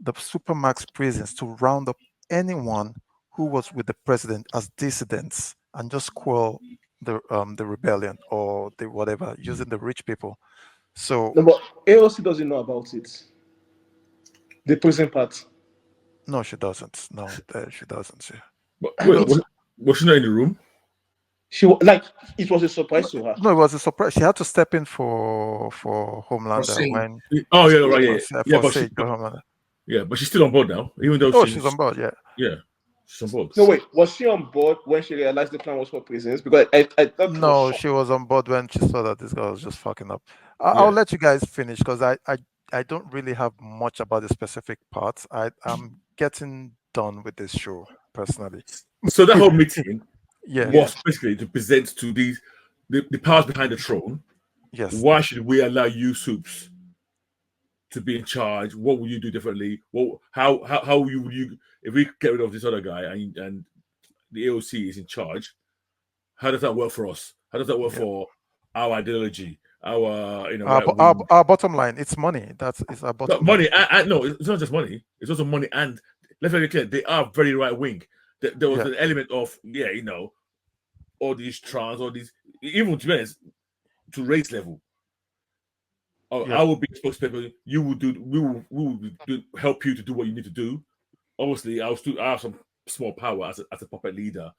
the supermax prisons to round up anyone who was with the president as dissidents and just quell the rebellion or the whatever using the rich people. So No, but AOC doesn't know about it. The prison part. no, she doesn't. No, she doesn't. But I wait, mean, was she not in the room? like it was a surprise to her. No, it was a surprise. She had to step in for Homelander Sage. when Oh yeah, right, yeah. for Sage for Homelander. But she's still on board now, even though Oh, she's on board. Yeah. she's on board. No, wait, was she on board when she realized the plan was for prisons? Because I thought she was No, shocked. she was on board when she saw that this guy was just fucking up. Yeah. I'll let you guys finish because I don't really have much about the specific parts. I'm getting done with this show personally. So that whole meeting Yeah. was basically to present to the powers behind the throne. Yes. Why should we allow you soups to be in charge? What will you do differently? How will you if we get rid of this other guy and the AOC is in charge? How does that work for us? How does that work for our ideology? Our our bottom line, it's money. It's our bottom money. line. No, it's not just money. It's also money, and let's make it clear, they are very right wing. There was an element of all these trans, all these, even to be honest, to race level. I will be spokesperson. You will do. We will help you to do what you need to do. Obviously, I have some small power as a puppet leader.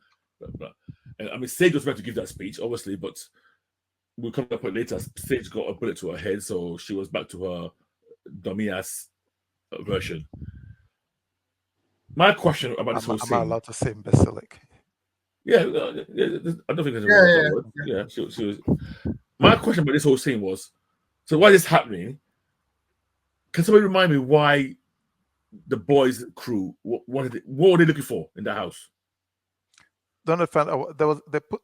I mean, Sage was meant to give that speech, obviously, but we'll come to a point later. Sage got a bullet to her head, so she was back to her dummy ass version. My question about this whole scene. Am I allowed to say imbecilic? Yeah, I don't think there's a word. Yeah, she was. My question about this whole scene was, so why is this happening? Can somebody remind me why the boys' crew, what were they looking for in the house? Don't understand.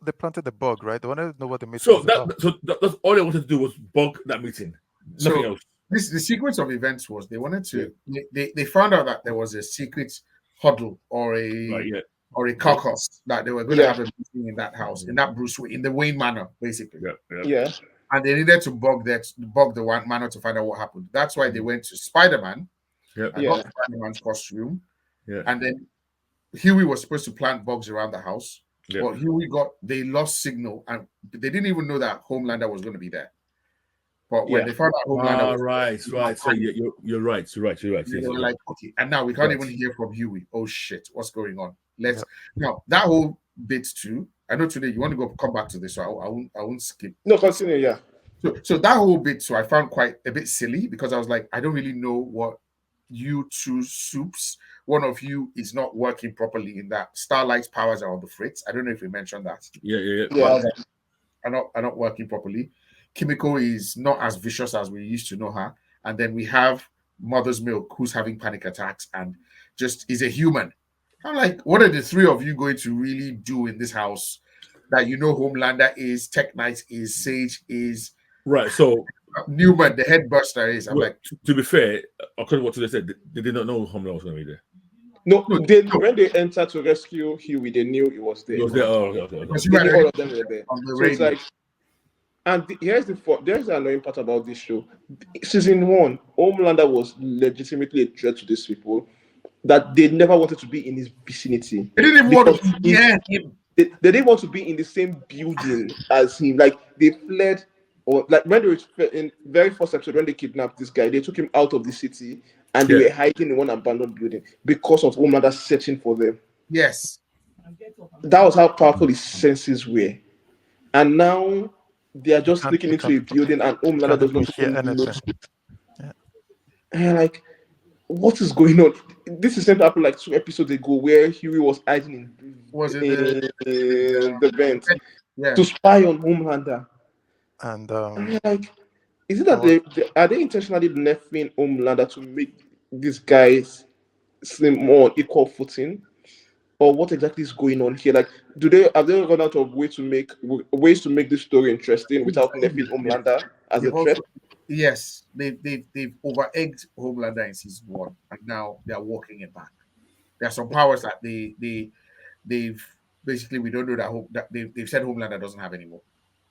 They planted the bug, right? They wanted to know what the meeting So was about. that's all they wanted to do was bug that meeting. Nothing else. The sequence of events was they wanted to. They found out that there was a secret huddle or a caucus that they were going to have a meeting in that house, in that in the Wayne Manor, basically. Yeah. And they needed to bug the one manor to find out what happened. That's why they went to Spider-Man and got Spider-Man's costume. Yeah. And then Huey was supposed to plant bugs around the house. Yeah. But they lost signal and they didn't even know that Homelander was going to be there. But when they found out Homelander was right. So you're right. They were like, okay, and now we can't even hear from Huey. Oh shit, what's going on? Now that whole bit too. I know today you want to come back to this, so I won't skip. No, continue. Yeah. So that whole bit, I found quite a bit silly because I was like, I don't really know what you two soups. One of you is not working properly in that Starlight's powers are on the fritz. I don't know if we mentioned that. Yeah. are not working properly. Kimiko is not as vicious as we used to know her. And then we have Mother's Milk, who's having panic attacks and just is a human. I'm like, what are the three of you going to really do in this house that you know Homelander is, Tech Knight is, Sage is, right? So Newman, the head buster is. I'm like, to be fair, according to what they said, they did not know Homelander was going to be there. No, when they entered to rescue Huey, they knew he was there. He was there. Oh, okay. They knew all of them were there. So it's like, and there's the annoying part about this show. Season 1, Homelander was legitimately a threat to these people that they never wanted to be in his vicinity. They didn't even want to be near him. They didn't want to be in the same building as him. Like they fled, or like when they were in very first episode when they kidnapped this guy, they took him out of the city and they were hiding in one abandoned building because of Homelander searching for them. Yes, that was how powerful his senses were, and now they are just sneaking into a building and Homelander does not hear anything. And like, what is going on? This is something happened like 2 episodes ago where Huey was hiding in the vent to spy on Homelander. And like, is it that are they intentionally nerfing Homelander to make these guys seem more on equal footing? Or what exactly is going on here? Like, have they run out of ways to make this story interesting without nerfing Homelander as a threat? Yes, they've over-egged Homelander in season 1, and now they are walking it back. There are some powers that they've basically, we don't know that they've said Homelander doesn't have anymore,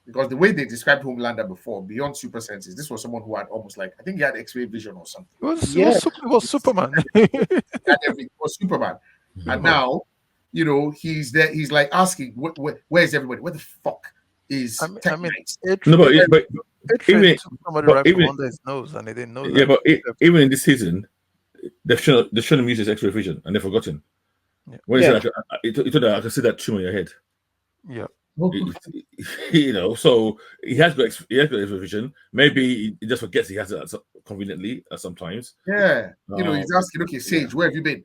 because the way they described Homelander before, beyond super senses, this was someone who had almost like, I think he had X-ray vision or something. It was Superman. It was Superman, and now, you know, he's there. He's like asking, "Where's everybody? Where the fuck is?" Somebody right from under his nose, and they didn't know that. Yeah, but even in this season, they've shown him use his X-ray vision, and they've forgotten. Yeah. When he said, "I can see that tumor in your head." Yeah. You know, so he has got X-ray vision. Maybe he just forgets he has it conveniently sometimes. Yeah, you know, he's asking, "Okay, Sage, where have you been?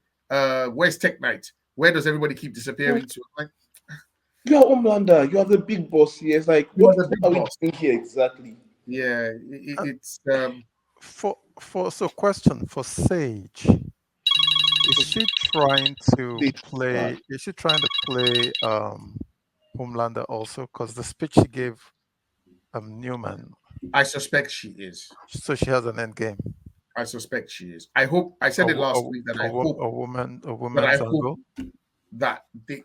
Where's Tech Knight? Where does everybody keep disappearing to?" Like, you are Homelander. You are the big boss here. It's like, what are we doing here exactly? Yeah, it's so question for Sage. Is she trying to play? Is she trying to play Homelander also? Because the speech she gave Newman, I suspect she is. So she has an end game. I suspect she is. I hope. I said it last week that I hope a woman that they.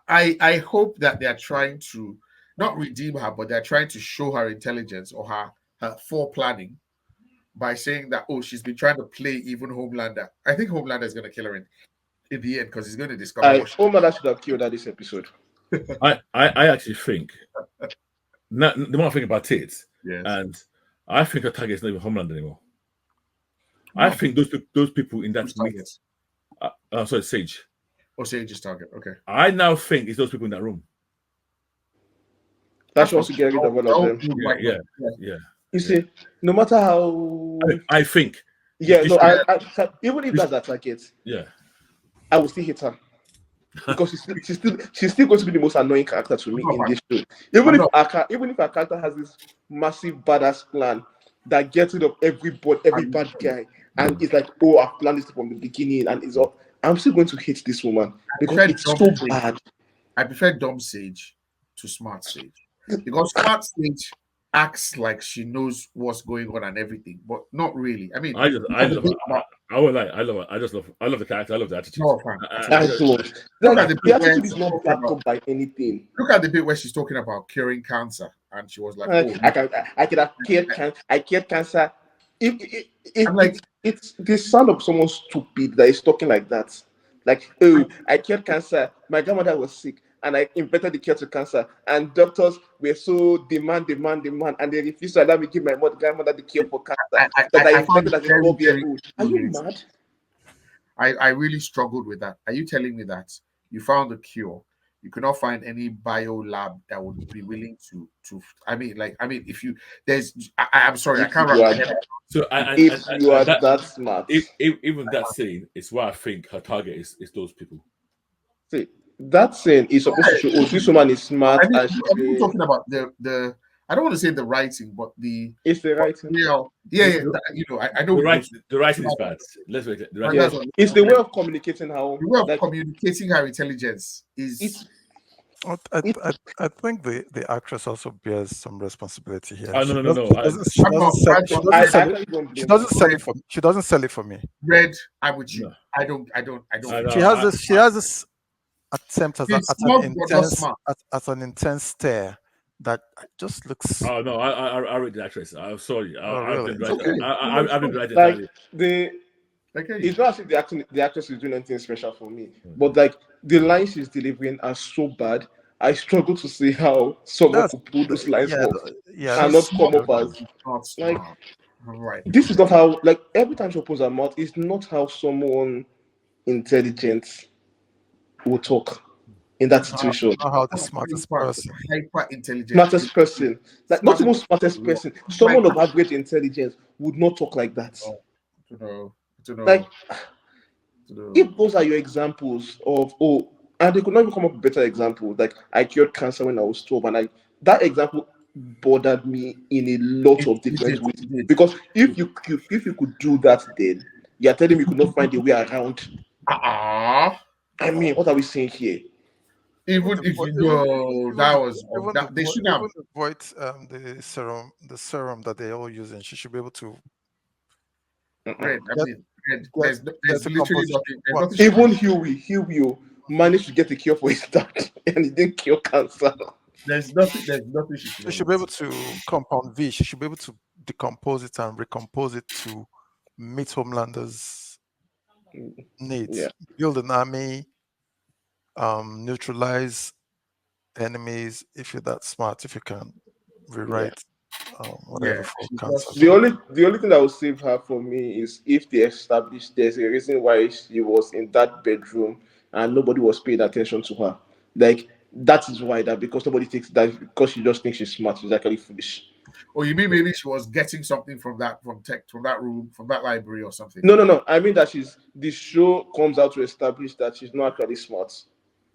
I hope that they are trying to not redeem her, but they're trying to show her intelligence or her foreplanning by saying that, oh, she's been trying to play even Homelander. I think Homelander is going to kill her in the end because he's going to discover. Homelander should have killed her this episode. I actually think. The more I think about it, and I think her target is not even Homelander anymore. No. I think those people in that meet. Sorry, Sage. Oh, Sage's target. Okay. I now think it's those people in that room. That's what's to get rid of one of them. Yeah. You see, no matter how I think. Yeah, no, I even if that's her target, I will still hate her. Because she's still going to be the most annoying character to me in this show. Even if her character has this massive badass plan that gets rid of every bad guy, and it's like, oh, I've planned this from the beginning, and it's all. I'm still going to hate this woman because it's so bad. I prefer dumb Sage to smart Sage because smart Sage acts like she knows what's going on and everything, but not really. I mean, I love her. I love the character. I love the attitude. The attitude is not backed up by anything. Look at the bit where she's talking about curing cancer, and she was like, "I could have cured cancer. I cured cancer." It's the sound of someone stupid that is talking like that. Like, oh, I cured cancer. My grandmother was sick, and I invented the cure to cancer. And doctors were so demand, and they refused to allow me to give my grandmother the cure for cancer I invented as a 12-year-old. Are you mad? I really struggled with that. Are you telling me that you found a cure? You cannot find any bio lab that would be willing to. If you I'm sorry, I can't remember. So if you are that smart, even that scene is why I think her target is those people. See, that scene is supposed to show, oh, this woman is smart. I mean, And I'm talking about the. I don't want to say the writing, but it's the writing. I know the writing is bad. Let's wait. The writing Yeah, it's the way of communicating how. The way of communicating her intelligence is. I think the actress also bears some responsibility here. No. She doesn't sell it for me. Red, I'm with you. No. I don't. She has this attempt at an intense stare that just looks. Oh no, I read the actress. I'm sorry. I've been right. It's not as if the actress is doing anything special for me, but like the lines she's delivering are so bad. I struggle to see how someone could pull those lines off and not come up as like. Right. This is not how, like, every time she opens her mouth, it's not how someone intelligent will talk in that situation. Not how the smartest person. Hyper intelligent. Smartest person. Like, not even smartest person. Someone of average intelligence would not talk like that. Like, if those are your examples of, and they could not even come up with better examples. Like, I cured cancer when I was 12, and that example bothered me in a lot of different ways. Because if you could do that, then you're telling me you could not find a way around. I mean, what are we saying here? Even if you know that was they should have avoid the serum that they're all using. She should be able to. There's literally nothing. Even Huey managed to get a cure for his dad, and he didn't cure cancer. There's nothing. She should be able to compound V. She should be able to decompose it and recompose it to meet Homelander's needs. Yeah. Build an army, neutralize enemies. If you're that smart, if you can rewrite whatever. The only thing that will save her for me is if they establish there's a reason why she was in that bedroom and nobody was paying attention to her. Like, that is why because nobody takes that, because she just thinks she's smart. She's actually foolish. Or you mean maybe she was getting something from that room, from that library or something? No. I mean that the show comes out to establish that she's not actually smart.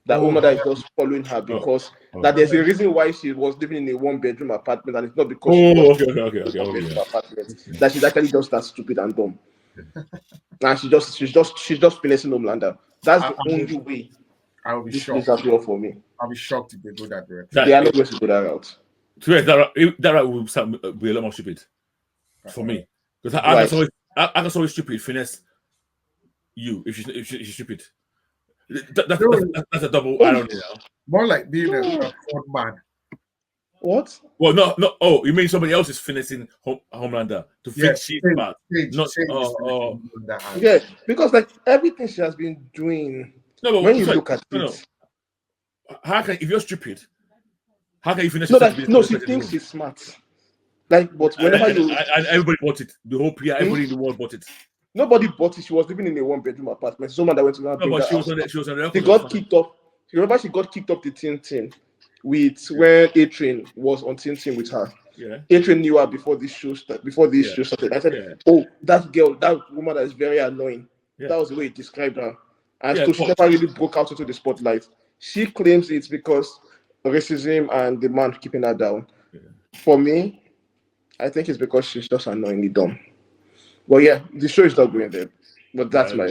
That woman that is just following her because that there's a reason why she was living in a 1-bedroom apartment, and it's not because apartment. That she's actually just that stupid and dumb. And she's just finessing Homelander. That's the only way. I will be shocked. For me. I'll be shocked if they go that direction. They are not going to go that route. That route will be a lot more stupid for me, because I can always stupid finesse you if she's stupid. That's a double irony now. More like being a fraud man. What? Well, no. Oh, you mean somebody else is finessing Homelander to fix she's bad? Yeah, because like everything she has been doing. No, but when you look at it, how can, if you're stupid, how can you finesse? No, she thinks she's smart. Like, but whenever and everybody bought it. The whole PR, everybody in the world bought it. Nobody bought it. She was living in a 1-bedroom apartment. Someone that went to her. But she was on the She got kicked off. Remember, she got kicked off the team with when A-Train was on team with her. Yeah. A-Train knew her before this show started. I said, "Oh, that girl, that woman that is very annoying." Yeah. That was the way he described her, and so she never really broke out into the spotlight. She claims it's because racism and the man keeping her down. Yeah. For me, I think it's because she's just annoyingly dumb. But yeah, the show is not going there. But that's my.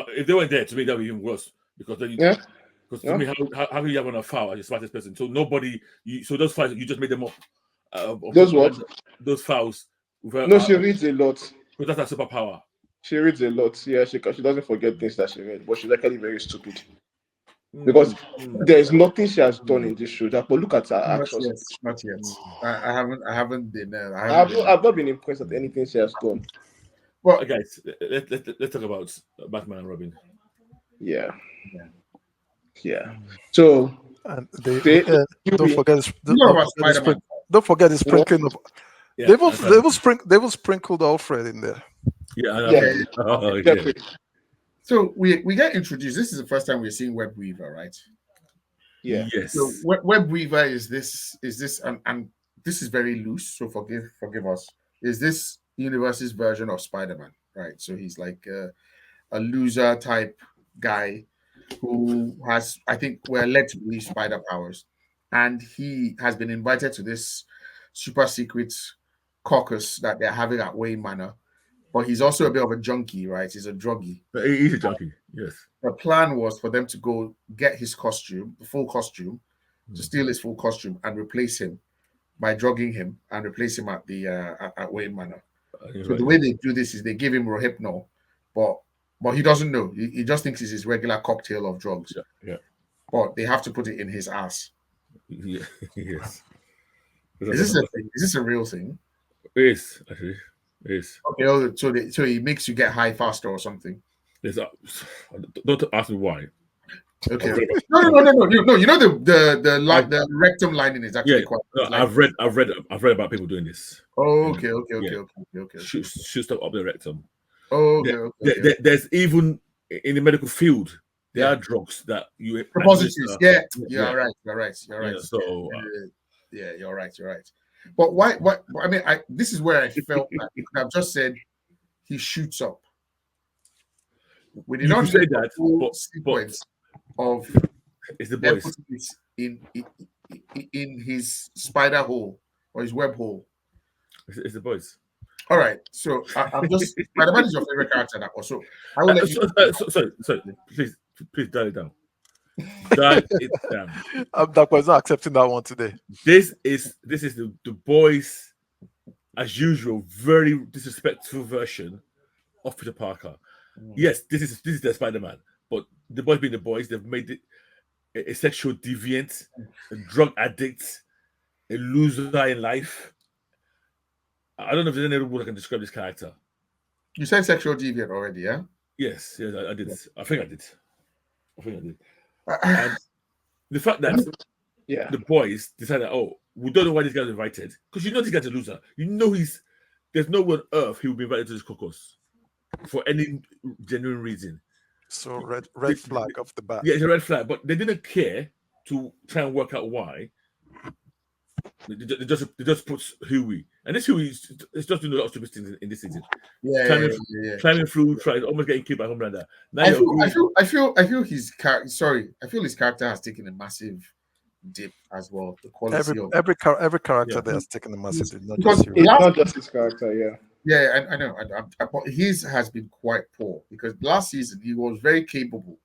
If they went there, to me, that would be even worse. Because then because to me, how can you have on a foul as the smartest person? So nobody, so those fouls, you just made them up. Those what? Those fouls. No, she reads a lot. Because that's her superpower. She reads a lot. Yeah, she doesn't forget things that she read, but she's actually very stupid. Because there is nothing she has done in this show. But look at her actions. Not yet. I haven't been there. I've not been impressed at anything she has done. Well, guys, let's talk about Batman and Robin. Yeah. So don't forget the sprinkling of. Yeah, they will sprinkle Alfred in there. Yeah. So we get introduced. This is the first time we're seeing Web Weaver, right? Yeah. Yes. So Web Weaver is this, and this is very loose. So forgive us. Is this universe's version of Spider-Man, right? So he's like a loser type guy, who has, I think, we're led to believe spider powers, and he has been invited to this super secret caucus that they're having at Wayne Manor. But he's also a bit of a junkie, right? He's a druggie. He's a junkie, yes. The plan was for them to go get his costume, the full costume, to steal his full costume and replace him by drugging him and replace him at the at Wayne Manor. So the way they do this is they give him Rohypnol, but he doesn't know. He just thinks it's his regular cocktail of drugs. Yeah. But they have to put it in his ass. Yeah. Yes. Is this a real thing? It is, actually. It is. Okay, so he makes you get high faster or something. Don't ask me why. Okay. No. You know the rectum lining is actually quite. No, I've read about people doing this. Oh, okay. Shoot stuff up the rectum. Oh, okay. There's even in the medical field, there are drugs that you suppositories. You're right. So you're right. But why? I mean, this is where I felt that you could have just said he shoots up. We did not say that, but sequence of it's the boys in his spider hole or his web hole. It's the boys. All right, so I'm just Spider-Man is your favorite character now. Also, I will let you. Sorry, please dial it down. Dial it down. That was not accepting that one today. This is the boys, as usual, very disrespectful version of Peter Parker. Yes, this is the Spider-Man, but the boys being the boys, they've made it a sexual deviant, a drug addict, a loser in life. I don't know if there's any other word I can describe this character. You said sexual deviant already, yeah? Yes, I did. I think I did. And the fact that the boys decided, we don't know why this guy's invited, because you know this guy's a loser. You know there's no one on earth he will be invited to this caucus for any genuine reason. So red flag off the bat. Yeah, it's a red flag, but they didn't care to try and work out why. They just put Huey, and this Huey is just doing a lot of stupid things in this season. Climbing through, trying, almost getting killed by Homelander. I feel his character has taken a massive dip as well. The quality every character that has taken a massive dip, not just his character. Yeah, I know. His has been quite poor because last season he was very capable.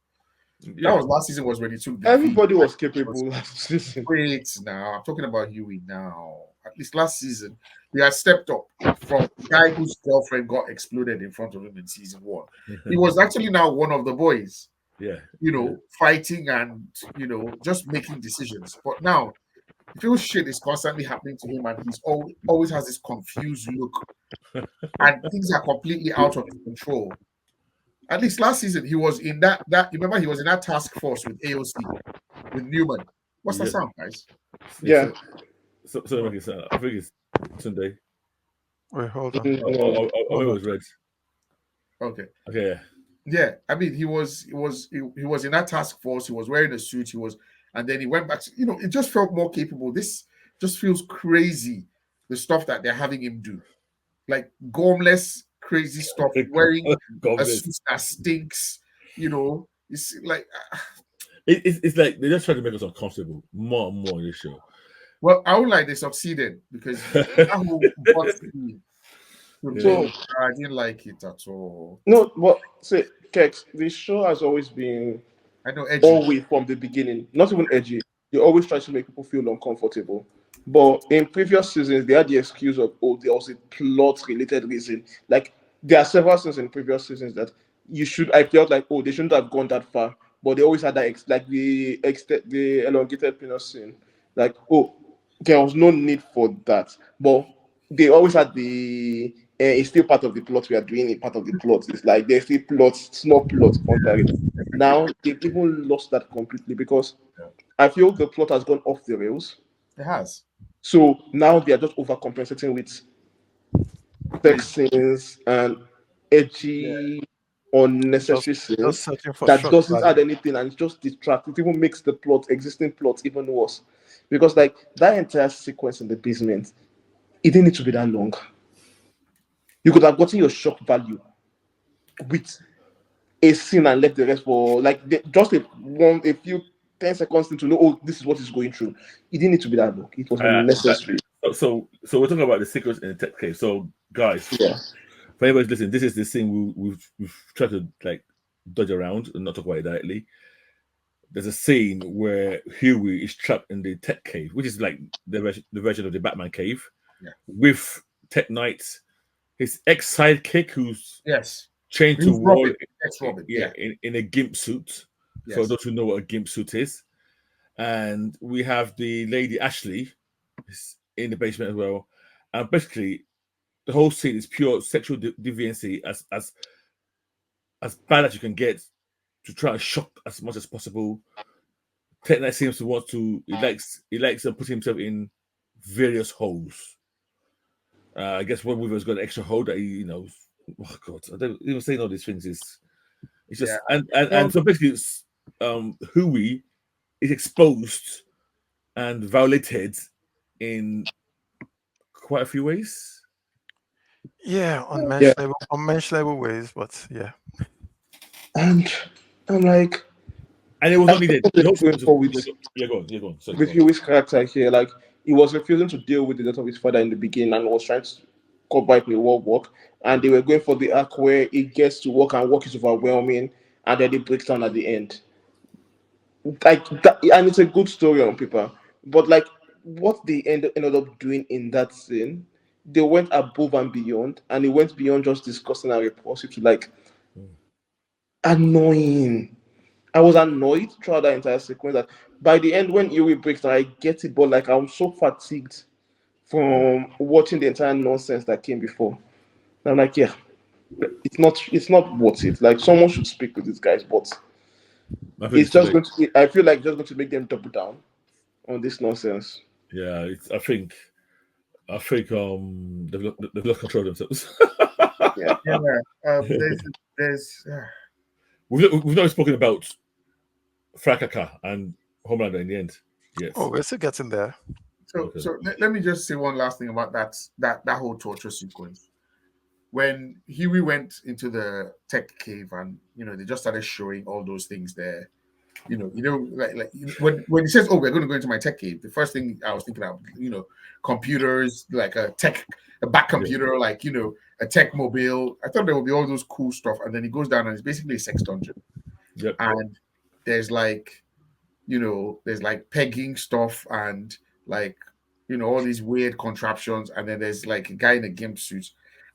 That was last season was when he took. Everybody was capable last season. Wait, now I'm talking about Huey now. At least last season, he had stepped up from the guy whose girlfriend got exploded in front of him in season 1. He was actually now one of the boys. Yeah, fighting and just making decisions. But now, it feels shit is constantly happening to him, and he's always has this confused look, and things are completely out of his control. At least last season, he was in that. You remember he was in that task force with AOC, with Newman. What's that sound, guys? Yeah. So I think it's Sunday. Wait, hold on. It was red. Okay. Okay. Yeah, I mean, he was in that task force. He was wearing a suit. And then he went back to, it just felt more capable. This just feels crazy. The stuff that they're having him do, like gormless, crazy stuff, wearing a suit that stinks. It's like it's like they're just trying to make us uncomfortable more and more in this show. Well, I would like they succeeded because that whole so I didn't like it at all. No, but say, Kex, the show has always been edgy. Always from the beginning, not even edgy. They always try to make people feel uncomfortable. But in previous seasons, they had the excuse of there was a plot-related reason. Like there are several scenes in previous seasons that I felt like they shouldn't have gone that far. But they always had that the elongated penis scene. Like there was no need for that. But they always had it's still part of the plot. We are doing it part of the plot. It's like there's still small plot under it. Now they've even lost that completely because I feel the plot has gone off the rails. It has. So now they are just overcompensating with sex scenes and edgy, unnecessary scenes that doesn't add anything and it just distracts. It even makes the existing plot even worse. Because like that entire sequence in the basement, it didn't need to be that long. You could have gotten your shock value with a scene and left the rest for like just a few 10 seconds to know, oh, this is what he's going through. It didn't need to be that long. It was unnecessary. So we're talking about the secrets in the tech cave. So guys, for anybody listening, this is the scene we've tried to like dodge around and not talk about it directly. There's a scene where Huey is trapped in the tech cave, which is like the version of the Batman cave, with Tech Knight, his ex-sidekick, who's chained to wall, in a gimp suit. For those who know what a gimp suit is, and we have the lady Ashley in the basement as well, and basically the whole scene is pure sexual deviancy as bad as you can get, to try and shock as much as possible. Tech Knight seems to want to. He likes to put himself in various holes. I guess one movie has got an extra hole that he, oh God, I don't even saying all these things is. It's just and so basically, Huey is exposed and violated in quite a few ways. Yeah, unmentionable ways, but yeah. And I'm like, and it was not needed. Go on. With Huey's character here, like he was refusing to deal with the death of his father in the beginning and was trying to cover it with work. And they were going for the arc where it gets to work and work is overwhelming, and then it breaks down at the end. Like that, and it's a good story on paper, but like what they ended up doing in that scene, they went above and beyond, and it went beyond just disgusting and repulsive to like annoying. I was annoyed throughout that entire sequence. That by the end, when Yuri breaks down, I get it, but like I'm so fatigued from watching the entire nonsense that came before. And I'm like, yeah, it's not worth it. Like someone should speak with these guys, but it's just going to. I feel like just going to make them double down on this nonsense. Yeah, I think they've lost control of themselves. We've not spoken about Frakaka and Homelander in the end. Yes. Oh, we're still getting there. So let me just say one last thing about that whole torture sequence. When Huey went into the tech cave and they just started showing all those things there, like when he says, "Oh, we're going to go into my tech cave," the first thing I was thinking of, computers, like a back computer, like a tech mobile. I thought there would be all those cool stuff, and then he goes down and it's basically a sex dungeon. Yep. And there's like, there's like pegging stuff and like, all these weird contraptions, and then there's like a guy in a gimp suit.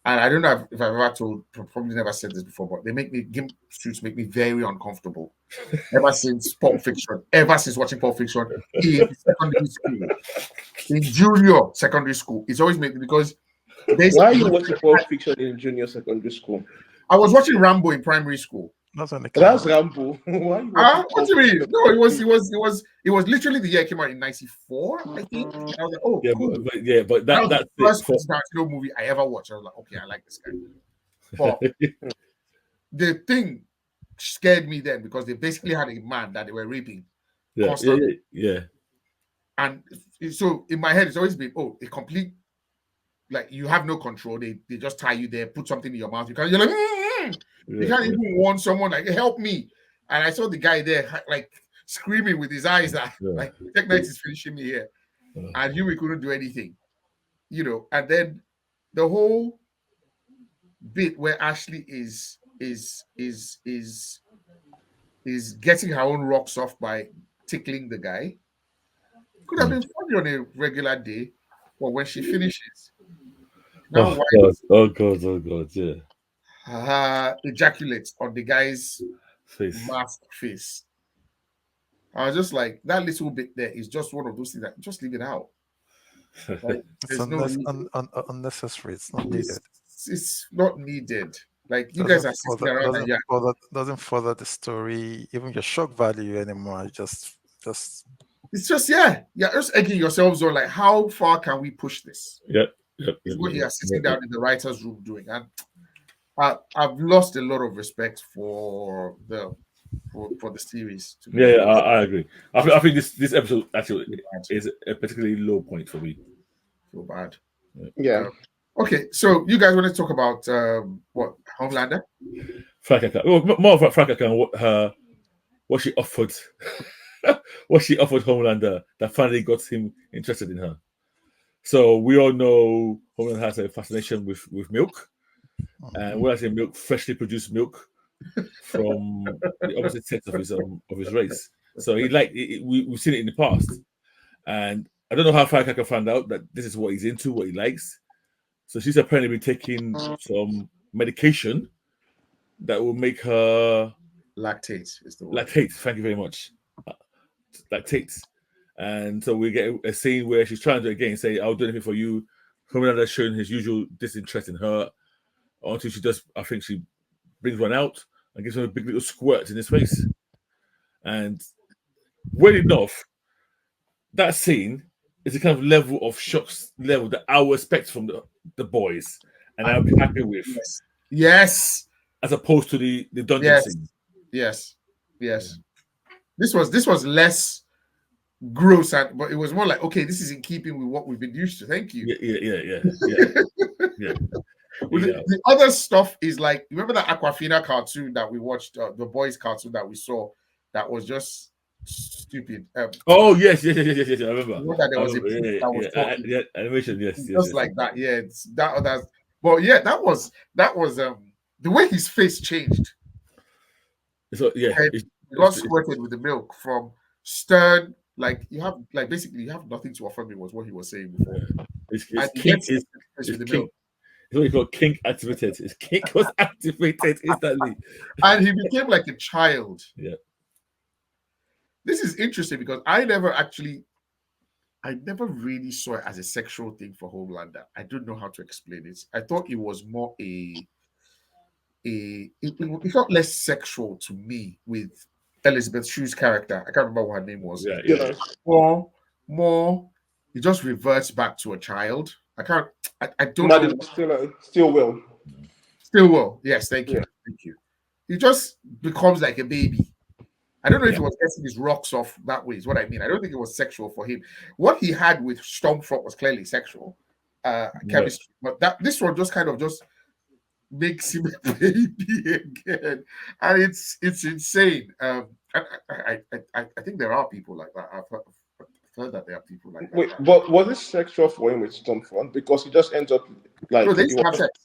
And I don't know if I've ever probably never said this before, but gimp suits make me very uncomfortable. Ever since Pulp Fiction, ever since watching Pulp Fiction in secondary school, in junior secondary school, it's always made me, because why are you watching Pulp Fiction in junior secondary school? I was watching Rambo in primary school. That's Rambo. What do you mean? No, it was literally the year it came out in '94, I think. And I was like, oh, yeah, cool. but that's the first Tarantino movie I ever watched. I was like, okay, I like this guy. But the thing scared me then, because they basically had a man that they were raping constantly. Yeah. And so in my head, it's always been, a complete, like, you have no control. They just tie you there, put something in your mouth. You're like, you can't even warn someone like, help me. And I saw the guy there like screaming with his eyes that like, Tech Knight is finishing me here. And Huey couldn't do anything. And then the whole bit where Ashley is getting her own rocks off by tickling the guy could have been funny on a regular day, but when she finishes, now oh god, yeah, ejaculates on the guy's masked face. I was just like, that little bit there is just one of those things that just leave it out. Like, it's unnecessary. It's not needed. It's not needed. Like, you guys are sitting around doesn't further the story, even your shock value anymore. Just it's just just egging yourselves on, like, how far can we push this? It's what you are sitting down in the writer's room doing. And I've lost a lot of respect for the series. I agree. I think this episode actually is a particularly low point for me. So bad. Yeah. Okay, so you guys want to talk about what, Homelander? Firecracker. Well, more of a Firecracker and what she offered, what she offered Homelander that finally got him interested in her. So we all know Homelander has a fascination with milk, and when I say milk, freshly produced milk from the opposite sex of his race. So we've seen it in the past, and I don't know how Firecracker found out that this is what he's into, what he likes. So she's apparently been taking some medication that will make her lactate. Is the word. Lactate. Thank you very much. Lactate. And so we get a scene where she's trying to again say, "I'll do anything for you." Homelander showing his usual disinterest in her until I think she brings one out and gives him a big little squirt in his face. And well enough, that scene is a kind of level of shocks level that I would expect from the boys, and I'll be happy with. Yes. As opposed to the dungeon scene. Yes. This was less gross, but it was more like, okay, this is in keeping with what we've been used to. Thank you. Yeah. The other stuff is like, remember that Aquafina cartoon that we watched, the boys cartoon that we saw, that was just stupid. Oh yes, I remember. That there was a pig that was talking. Animation, yes, just like that. Yeah, it's that. But yeah, that was the way his face changed. So yeah, it got squirted with the milk from stern. Like you have nothing to offer me, was what he was saying before. His kink is what you call kink activated. His kink was activated instantly, and he became like a child. Yeah. This is interesting because I never really saw it as a sexual thing for Homelander. I don't know how to explain it. I thought it was more it felt less sexual to me with Elizabeth Shue's character. I can't remember what her name was. Yeah. More. It just reverts back to a child. I don't know. Still will. Still will. Yes, thank you. He just becomes like a baby. I don't know if he was getting his rocks off that way, is what I mean. I don't think it was sexual for him. What he had with Stormfront was clearly sexual chemistry. But this one just kind of just makes him a baby again. And it's insane. I think there are people like that. I've heard that there are people like that. Wait, but was it sexual for him with Stormfront? Because he just ends up like... No, they used to have sex.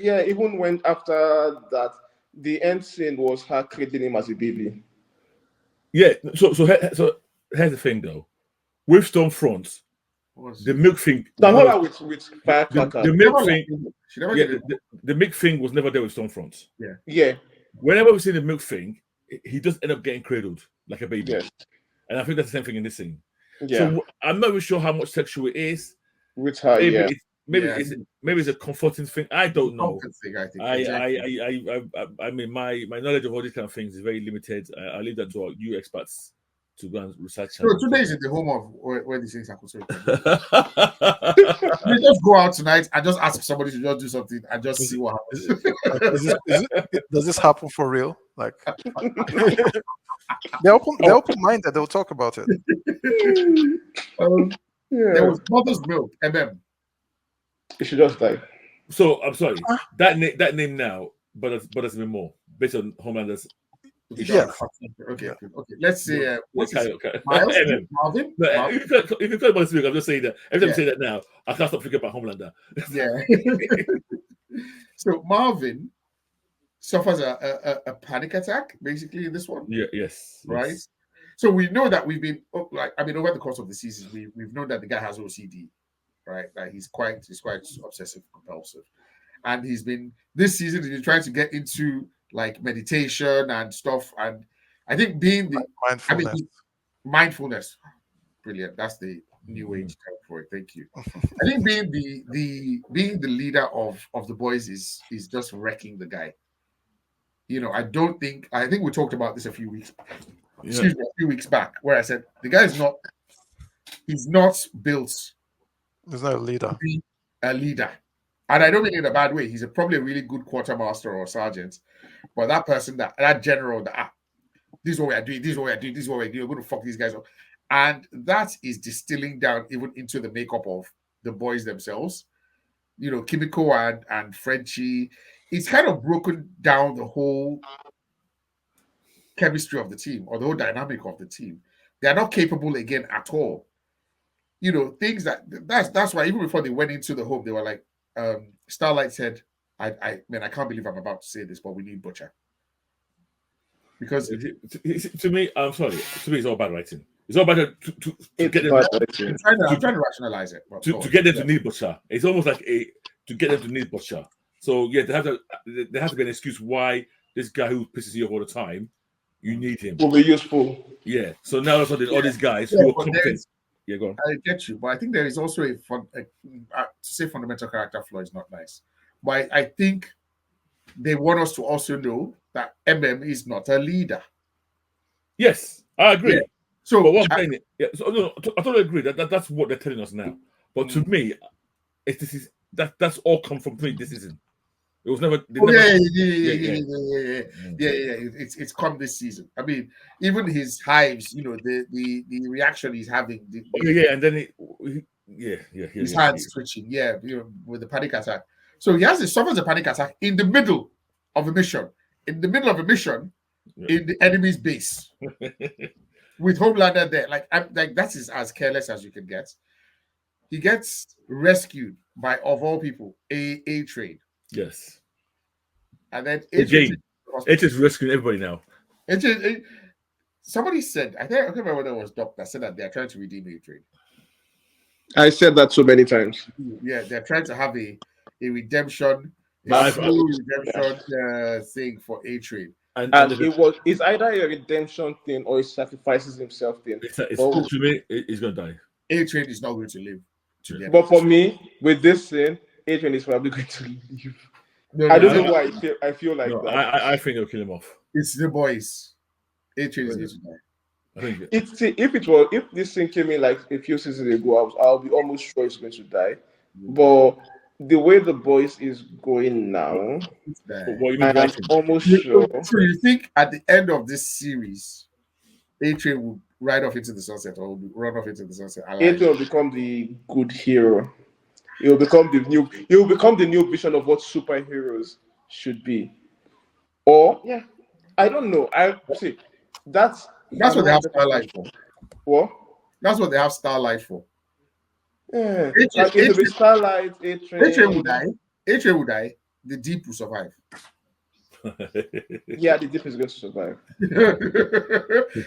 Even when after that, the end scene was her treating him as a baby. Yeah, so here's the thing though. With Stormfront, the milk thing. With Firecracker. The milk thing. The milk thing was never there with Stormfront. Yeah. Whenever we see the milk thing, he just end up getting cradled like a baby. Yes. And I think that's the same thing in this scene. Yeah. So I'm not really sure how much sexual it is. With her, Maybe it's a comforting thing. I don't know. I mean, my knowledge of all these kind of things is very limited. I'll leave that to you experts to go and research. So 2 days in the home of where these things happen. We just go out tonight and just ask somebody to just do something and just see what happens. Does this happen for real? Like they're open-minded. They'll talk about it. There was mother's milk. It should just die. So I'm sorry. That name now, but it's been more based on Homelander's. Yeah. Okay. Let's say what's his Miles? Marvin? No, if you call about this, I'm just saying that every time you say that now, I can't stop thinking about Homelander. Yeah. So Marvin suffers a panic attack basically in this one. Yeah. Yes. Right. Yes. So we know that we've been over the course of the season, we've known that the guy has OCD. Right, that he's quite obsessive compulsive, and this season he's been trying to get into like meditation and stuff. And I think being mindfulness, brilliant. That's the new age term for it. Thank you. I think being the leader of the boys is just wrecking the guy. I think we talked about this a few weeks back, where I said the guy he's not built. He's not a leader. To be a leader. And I don't mean it in a bad way. He's probably a really good quartermaster or sergeant. But that person, that general, this is what we are doing, this is what we are doing, this is what we're doing, we're going to fuck these guys up. And that is distilling down even into the makeup of the boys themselves. Kimiko and Frenchie. It's kind of broken down the whole chemistry of the team or the whole dynamic of the team. They are not capable again at all. Things that's why even before they went into the home, they were like, Starlight said, I can't believe I'm about to say this, but we need Butcher. Because to me, I'm sorry, to me it's all bad writing. It's all about to get them. I'm trying to rationalize it. To get them to need Butcher. It's almost like to get them to need Butcher. So yeah, there has to be an excuse why this guy who pisses you off all the time, you need him. Will be useful. Yeah. So now all of a sudden, all these guys who are competent. Yeah, go on. I get you, but I think there is also to say fundamental character flaw is not nice. But I think they want us to also know that is not a leader. Yes, I agree. Yeah. So, but what I'm saying, I totally agree that's what they're telling us now. But to me, that's all come from this season. It was never. It's come this season. I mean, even his hives, the reaction he's having. And then his hands twitching. Yeah, with the panic attack. So he suffers a panic attack in the middle of a mission. In the middle of a mission, in the enemy's base, with Homelander there. Like that is as careless as you can get. He gets rescued by, of all people, A Train. Yes. And then it's just rescuing everybody now. Somebody said, I can't remember whether it was Doc that said that they're trying to redeem A Train. I said that so many times. Yeah, they're trying to have a redemption, redemption thing for A Train. And it's either a redemption thing or he sacrifices himself thing. To me, he's gonna die. A Train is not going to live. But for me, with this thing, A Train is probably going to leave. I don't know why I feel like that. I think they'll kill him off. It's the boys. A Train is going to die. I think if this thing came in like a few seasons ago, I'll be almost sure it's going to die. But the way the boys is going now, I'm almost sure. So you think at the end of this series, A Train will ride off into the sunset or will run off into the sunset? A Train will become the good hero. He will become the new vision of what superheroes should be. Or I don't know. I see. That's what they have Starlight for. What? That's what they have Starlight for. Yeah. It'll be Starlight, A Train will die. A Train will die. The Deep will survive. Yeah, the Deep is going to survive. The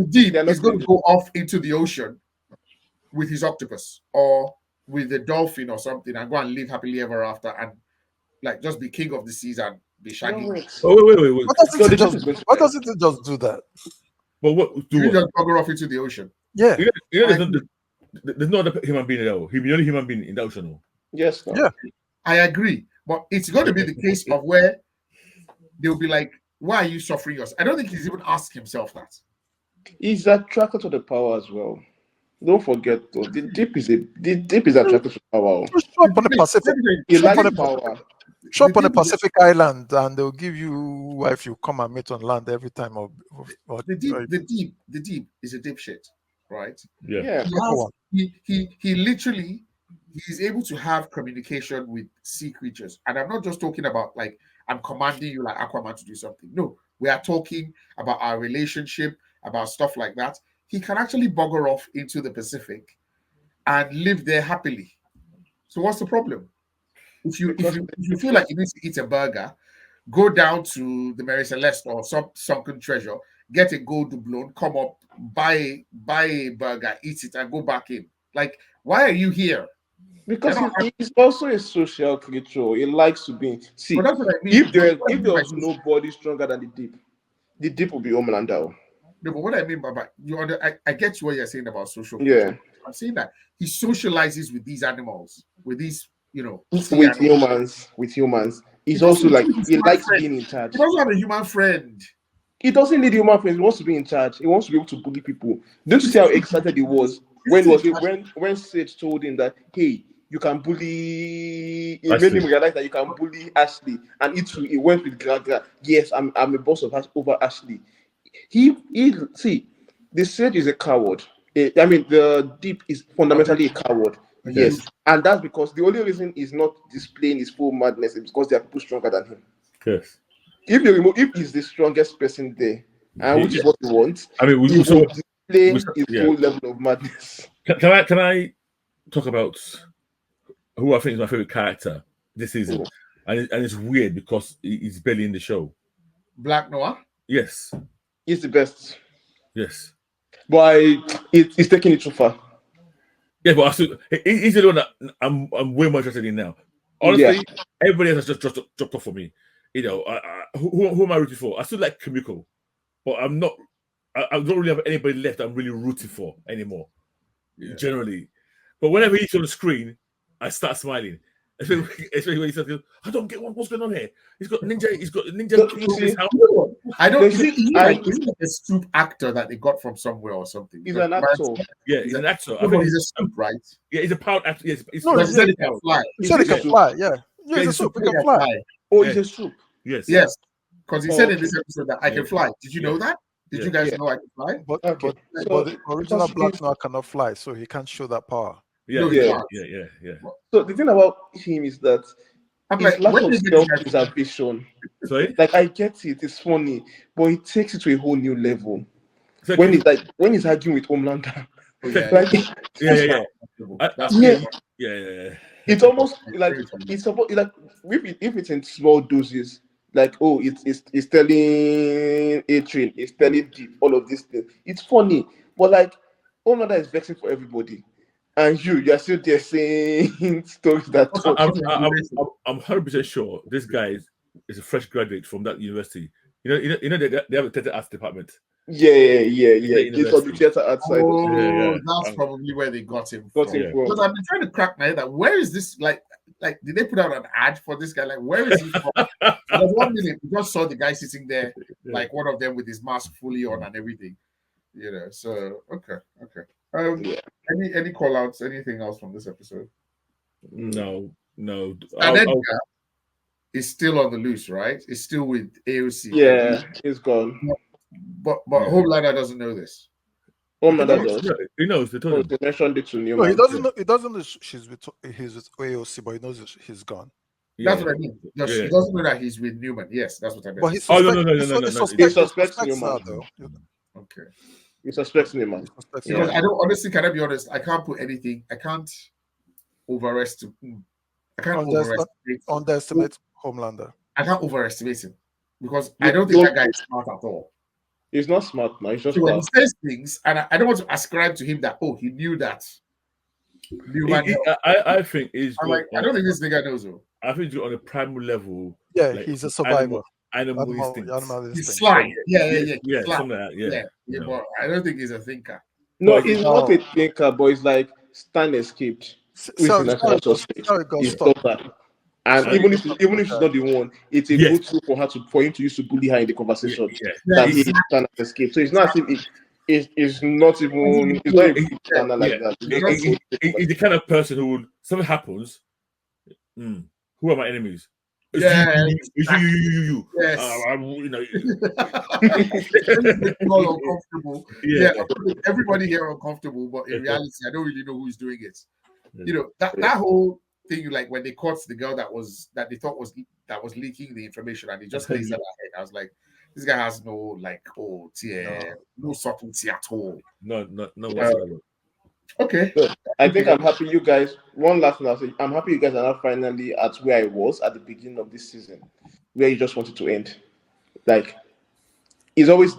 Deep is going to go off into the ocean with his octopus or with the dolphin or something and go and live happily ever after and like just be king of the seas and be shaggy. Wait. Why doesn't it just do that? But what do you just bugger off into the ocean? Yeah. There's no other human being there. He's the only human being in the ocean. Yes. No. Yeah. I agree. But it's going to be the case of where they'll be like, why are you suffering us? I don't think he's even asked himself that. He's attracted to the power as well. Don't forget though, the deep is attracted to power. Show up on the Pacific. He likes power. Show up on the Pacific Island and they'll give you if you come and meet on land every time. The deep is a dipshit, right? Yeah. He literally he's able to have communication with sea creatures. And I'm not just talking about like I'm commanding you like Aquaman to do something. No, we are talking about our relationship, about stuff like that. He can actually bugger off into the Pacific and live there happily. So what's the problem? If you feel like you need to eat a burger, go down to the Mary Celeste or some sunken treasure, get a gold doubloon, come up, buy a burger, eat it, and go back in. Like, why are you here? Because he's also a social creature. He likes to be. See, that's what I mean. If there was nobody stronger than the deep will be Homelander. No, but what I mean by I get what you're saying about social. Yeah, I'm saying that he socializes with these animals, with these, with humans. He's also like he likes being in charge. He doesn't have a human friend. He doesn't need human friends. He wants to be in charge. He wants to be able to bully people. Don't you see how excited he was when Sage told him that, hey, you can bully. It made him realize that you can bully Ashley, and it went with Gaga. Yes, I'm a boss over Ashley. He see, the Sage is a coward. The Deep is fundamentally a coward. Yes, and that's because the only reason he's not displaying his full madness is because there are people stronger than him. Yes. If he's the strongest person there, and which is what he wants, I mean, he will display his full level of madness. Can I talk about who I think is my favorite character this season? And it's weird because he's barely in the show. Black Noir? Yes. He's the best. Yes. But he's taking it too far. Yeah, but he's the one that I'm way more interested in now. Honestly, everybody else has just dropped off for me. You know, who am I rooting for? I still like Kimiko, but I'm not. I don't really have anybody left I'm really rooting for anymore. Generally, but whenever he's on the screen, I start smiling. Especially when he says, "I don't get what's going on here." He's got ninja. He's got ninja. I don't. Is he like a soup actor that they got from somewhere or something? He's an actor. Yeah, he's an actor. I think he's a soup, right? Yeah, he's a pound actor. Yes, he said he can fly. He said he can fly. Yeah, he's a soup. He can fly. Oh, he's a soup. Yes, because he said in this episode that I can fly. Did you know that? Did you guys know I can fly? But the original Black Noir cannot fly, so he can't show that power. Yeah. So the thing about him is that his lack of self-preservation. Sorry? Like I get it, it's funny, but it takes it to a whole new level. When he's arguing with Homelander. It's almost like it's supposed like if it's in small doses, like it's telling A-Train, it's telling Deep, all of these things. It's funny, but like Homelander is vexing for everybody. And you're still there saying stories that I'm 100% sure this guy is a fresh graduate from that university. You know they have a theater arts department. Yeah. It's on the theater arts side. That's probably where they got him from. Because I've been trying to crack my head that where is this like did they put out an ad for this guy? Like where is he from? Because 1 minute we just saw the guy sitting there, like one of them with his mask fully on and everything. So okay. Any call outs, anything else from this episode? No. And Edgar is still on the loose, right? It's still with AOC. Yeah, he's gone. But Homelander doesn't know this. Homelander does. He knows. They mentioned it to Newman. No, he doesn't know. He doesn't know he's with AOC, but he knows he's gone. That's what I mean. He doesn't know that he's with Newman. Yes, that's what I meant. But he suspects Newman. Okay. He suspects Newman. Because I don't honestly, can I be honest? I can't put anything. I can't overestimate Homelander. I can't overestimate him because I don't think that guy is smart at all. He's not smart now. He's just when he says things, and I don't want to ascribe to him that he knew that. I think he's. I don't think this nigga knows. I think he's on a primal level. Yeah, he's a survivor. Animal instinct. He's sly. Yeah. Something like that. Yeah, but I don't think he's a thinker. No, he's not a thinker, but it's like Stan escaped. And even if she's not the one, it's a good tool for him to use to bully her in the conversation. That he can escape. So it's not as if it's not even like that. He's the kind of person who would something happens. Who are my enemies? You. Yes. All uncomfortable. Yeah, everybody here uncomfortable, but in reality, I don't really know who's doing it. That whole thing, like when they caught the girl that they thought was leaking the information, and he just lays that ahead. I was like, this guy has no no subtlety at all. No whatsoever. Okay. So I think I'm happy you guys. One last thing I'll say, I'm happy you guys are now finally at where I was at the beginning of this season, where you just wanted to end. Like, it's always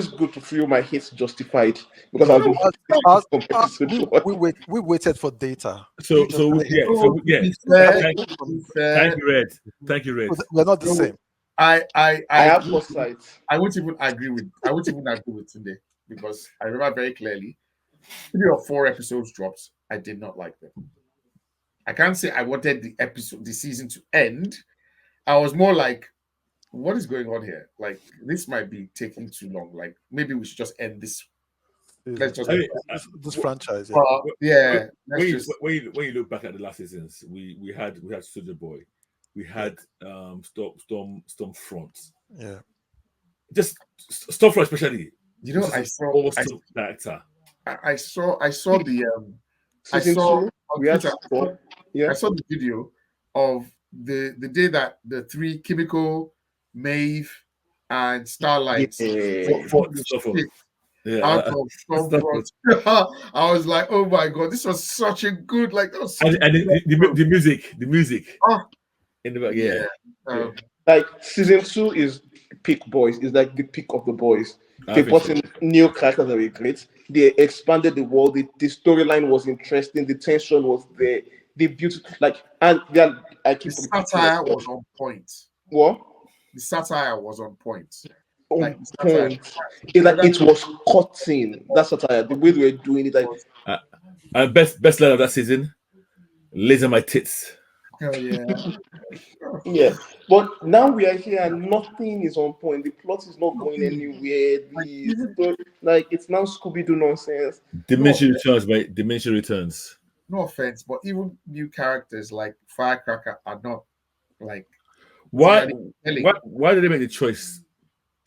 good to feel my hate justified because we waited for data. So Thank you, Red. We're not the same. I have foresight. I wouldn't even agree with Tunde because I remember very clearly 3 or 4 episodes dropped. I did not like them. I can't say I wanted the season to end. I was more like, what is going on here? Like, this might be taking too long. Like, maybe we should just end this. Let's just this franchise. When you look back at the last seasons, we had Soldier Boy, we had Stormfront. Yeah, just Stormfront especially. I saw the on we had Twitter, four. Yeah. I saw the video of the day that the three Chemical, Maeve, and Starlight Yeah. For the stuff. shit Yeah. out of Stormfront. I was like, oh my god, this was such a good, like, that was such And the music Oh, in the back, yeah. Like season 2 is peak boys. It's like the peak of the boys. I They think brought so. in new characters that were great. They expanded the world. The storyline was interesting. The tension was there. The beauty, like, and yeah, I keep The repeating satire myself. was on point. What? The satire was on point. On The satire point. It's like it was cutting. That's what I. The way they were doing it, like, And best line of that season, laser my tits. hell yeah. yeah. But now we are here and nothing is on point. The plot is not going anywhere. Like it's now Scooby Doo nonsense. Dimension returns, mate. Dimension returns. No offense, but even new characters like Firecracker are not like Why did they make the choice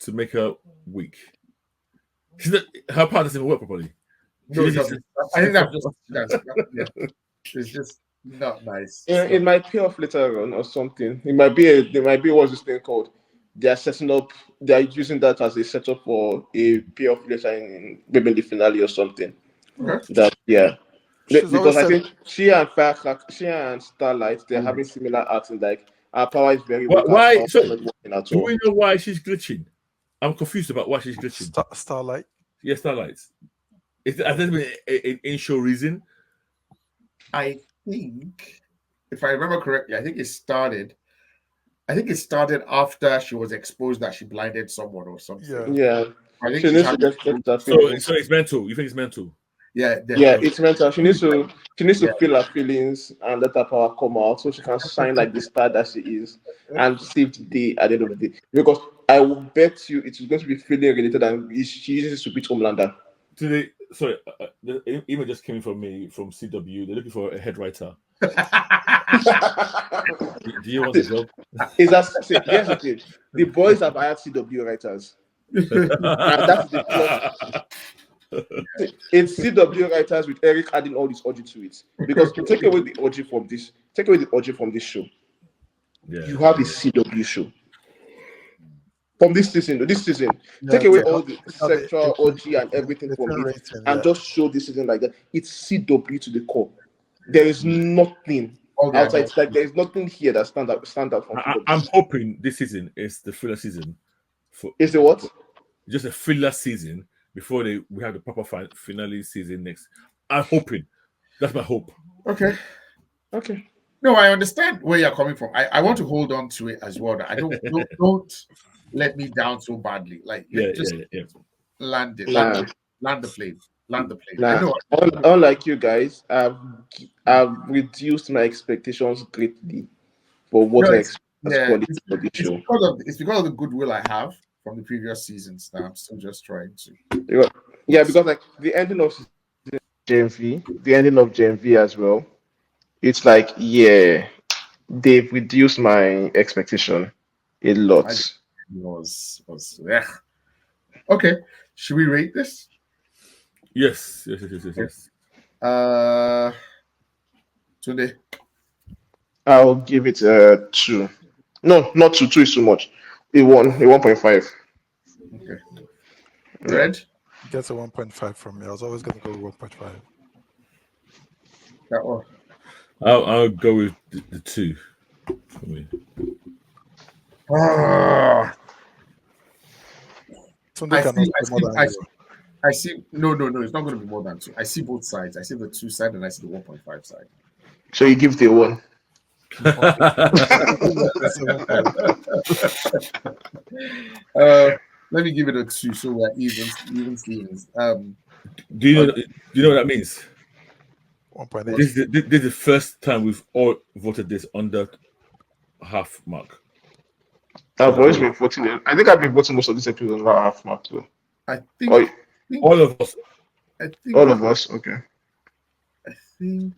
to make her weak? Her part doesn't even work properly. No, it doesn't. I think it's just not nice. It might pay off later on or something. There might be what's this thing called? They're setting up. They're using that as a setup for a payoff later in maybe the finale or something. Okay. Because I think she and Firecracker, she and Starlight, they're having similar acting. Like our power is very weak. Why? So, not working at do all. we know why she's glitching? I'm confused about why she's glitching. Starlight. Yeah, Starlight. Has there been an in-show reason? I think, if I remember correctly, I think it started after she was exposed that she blinded someone or something. Yeah. I think She needs to get that. So it's mental. You think it's mental? Yeah, yeah, it's mental. She needs to feel her feelings and let her power come out so she can shine like the star that she is and save the day at the end of the day. Because I will bet you it is going to be feeling related and she uses to beat Homelander. Today, sorry, the email just came from me from CW. They're looking for a head writer. Do you want the job? Here's the thing. The boys have hired CW writers. And that's the plot. It's CW writers with Eric adding all this urge to it. Because to take away the urge from this show, you have a CW show. From this season, take away all the sexual orgy and everything from it, and just show this season like that. It's CW to the core. There is nothing outside. It's like there is nothing here that stand out from CW. I'm hoping this season is the filler season. Is the what? Just a filler season before we have the proper finale season next. I'm hoping. That's my hope. Okay. No, I understand where you're coming from. I want to hold on to it as well. I don't let me down so badly. Like land it. Land the plane. Unlike you guys, I've reduced my expectations greatly for what I expect for the show. It's because of the goodwill I have from the previous seasons that I'm still just trying to. Yeah, because like the ending of GMV as well. It's like, yeah, they've reduced my expectation a lot. Okay, should we rate this? Yes. Today, I'll give it a 2. No, not 2. 2 is too much. A 1.5. Okay. Red gets a 1.5 from me. I was always going to go 1.5. That one. I'll go with the 2 for me. I see. No. It's not going to be more than 2. I see both sides. I see the 2 side and I see the 1.5 side. So you give the 1. Let me give it a 2, so we're even Stevens. Do you know what that means? 1.8. This is the first time we've all voted this under half mark. I've always been voting. I think I've been voting most of these episodes under half mark too. I think all of us. All of us. Okay. I think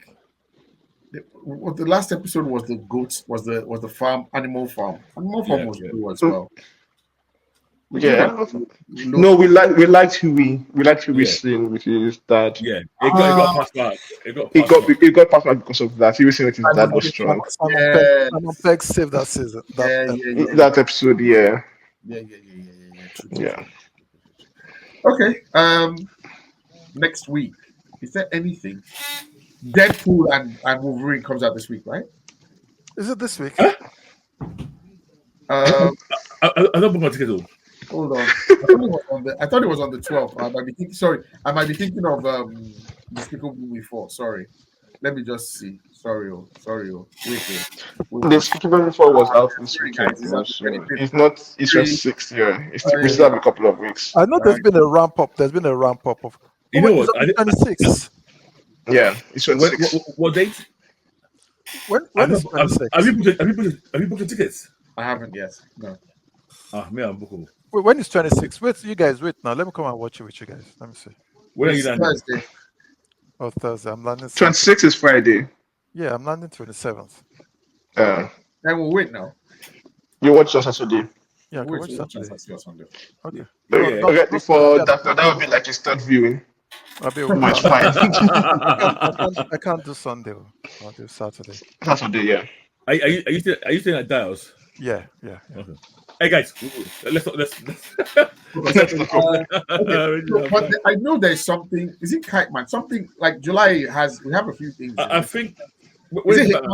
the last episode was the goats, was the farm, animal farm. Animal farm was cool as well. Yeah. No, we liked who we seen with his dad. Yeah, it got past that. It got past that because of that. He was saying that his dad was strong. Simon Pegg saved that season. That episode, yeah. True. Yeah. Okay. Next week, is there anything? Deadpool and Wolverine comes out this week, right? Is it this week? I don't book my ticket though. Hold on. I thought it was on the 12th. I might be thinking of Despicable Me 4. Sorry. Let me just see. Sorry. Wait. Despicable Me 4 was out this weekend. It's just 6 year. We still have a couple of weeks. I know there's been a ramp up. There's been a ramp up of. You know what? 26. Yeah, it's 26. What date? When is 26? Have you booked the tickets? I haven't yet. No. Me, I'm booking. Wait, when is 26? Wait, you guys, wait now. Let me come and watch it with you guys. Let me see. When are you landing? Thursday. Oh, Thursday. I'm landing. 26 is Friday. Yeah, I'm landing 27th. Then we'll wait now. You watch on Saturday. Yeah, I can Wait, watch we'll Saturday. watch Sunday. Okay. Okay, for that would be like his third viewing. I'll be Much fine. I can't do Sunday. I'll do Saturday. Saturday, yeah. Are you staying at Dials? Yeah. Okay. Hey guys, let's. But I know there's something. Is it Kite Man? Something like July we have a few things. I think. Is it Hit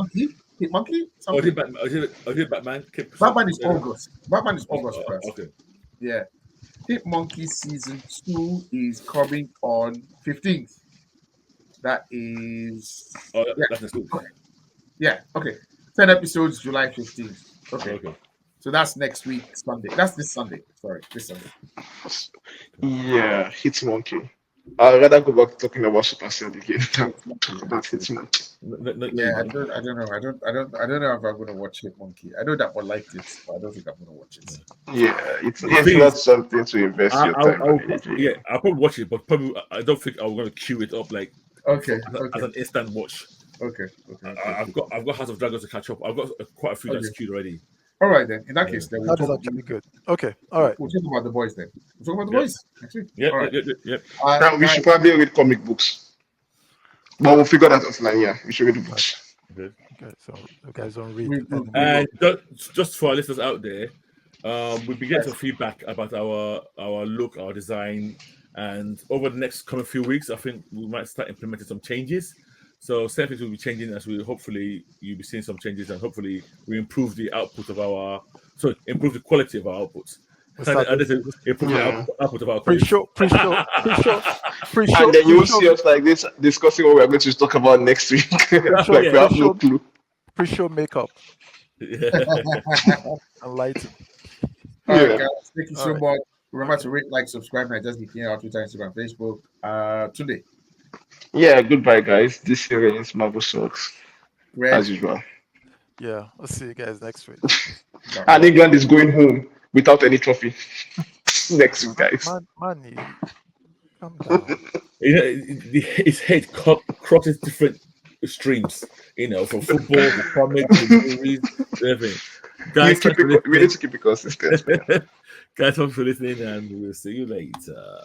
Monkey? Or is it Batman? Batman is August. Batman is August first. Okay. Yeah. Hit Monkey season 2 is coming on 15th. That is. That's cool. Yeah. Okay. 10 episodes, July 15th. Okay. So that's next week, Sunday. That's this Sunday. Sorry, this Sunday. Yeah, Hit Monkey. I'd rather go back talking about Supacell again than talk about Hit Monkey. Yeah, I don't know. I don't know if I'm gonna watch Hit Monkey. I know that one liked it, but I don't think I'm gonna watch it. Yeah, it's not something to invest your time and energy. Yeah, I'll probably watch it, but probably I don't think I'm gonna queue it up like as an instant watch. Okay. I've got House of Dragons to catch up. I've got quite a few that's queued already. All right then. In that case, then That is actually good. Okay. All right. We'll talk about the boys then. We'll talk about the boys next week. Yeah. All right. Yeah. Now we should probably read comic books, but we'll figure that offline. Yeah, we should read the books. Good. Okay. So you guys don't read. And just for our listeners out there, we've been getting some feedback about our look, our design, and over the next coming few weeks, I think we might start implementing some changes. So certain things will be changing as hopefully you'll be seeing some changes, and hopefully we improve the output of improve the quality of our outputs. Improve the output of our pre-show. And then you will see us like this discussing what we're going to talk about next week. We have no clue. Pre-show makeup. Yeah. And lighting. All right, guys. Thank you so much. Remember to rate, like, subscribe, and just Geeking on Twitter, Instagram, Facebook. Today. Yeah, goodbye, guys. This is Marvel Socks, as usual. Yeah, I'll see you guys next week. And England is going home without any trophy next week, guys. Man, calm down. His head crosses different streams, from football to comics to movies, everything. Guys, we need to keep it consistent. Guys, thanks for listening, and we'll see you later.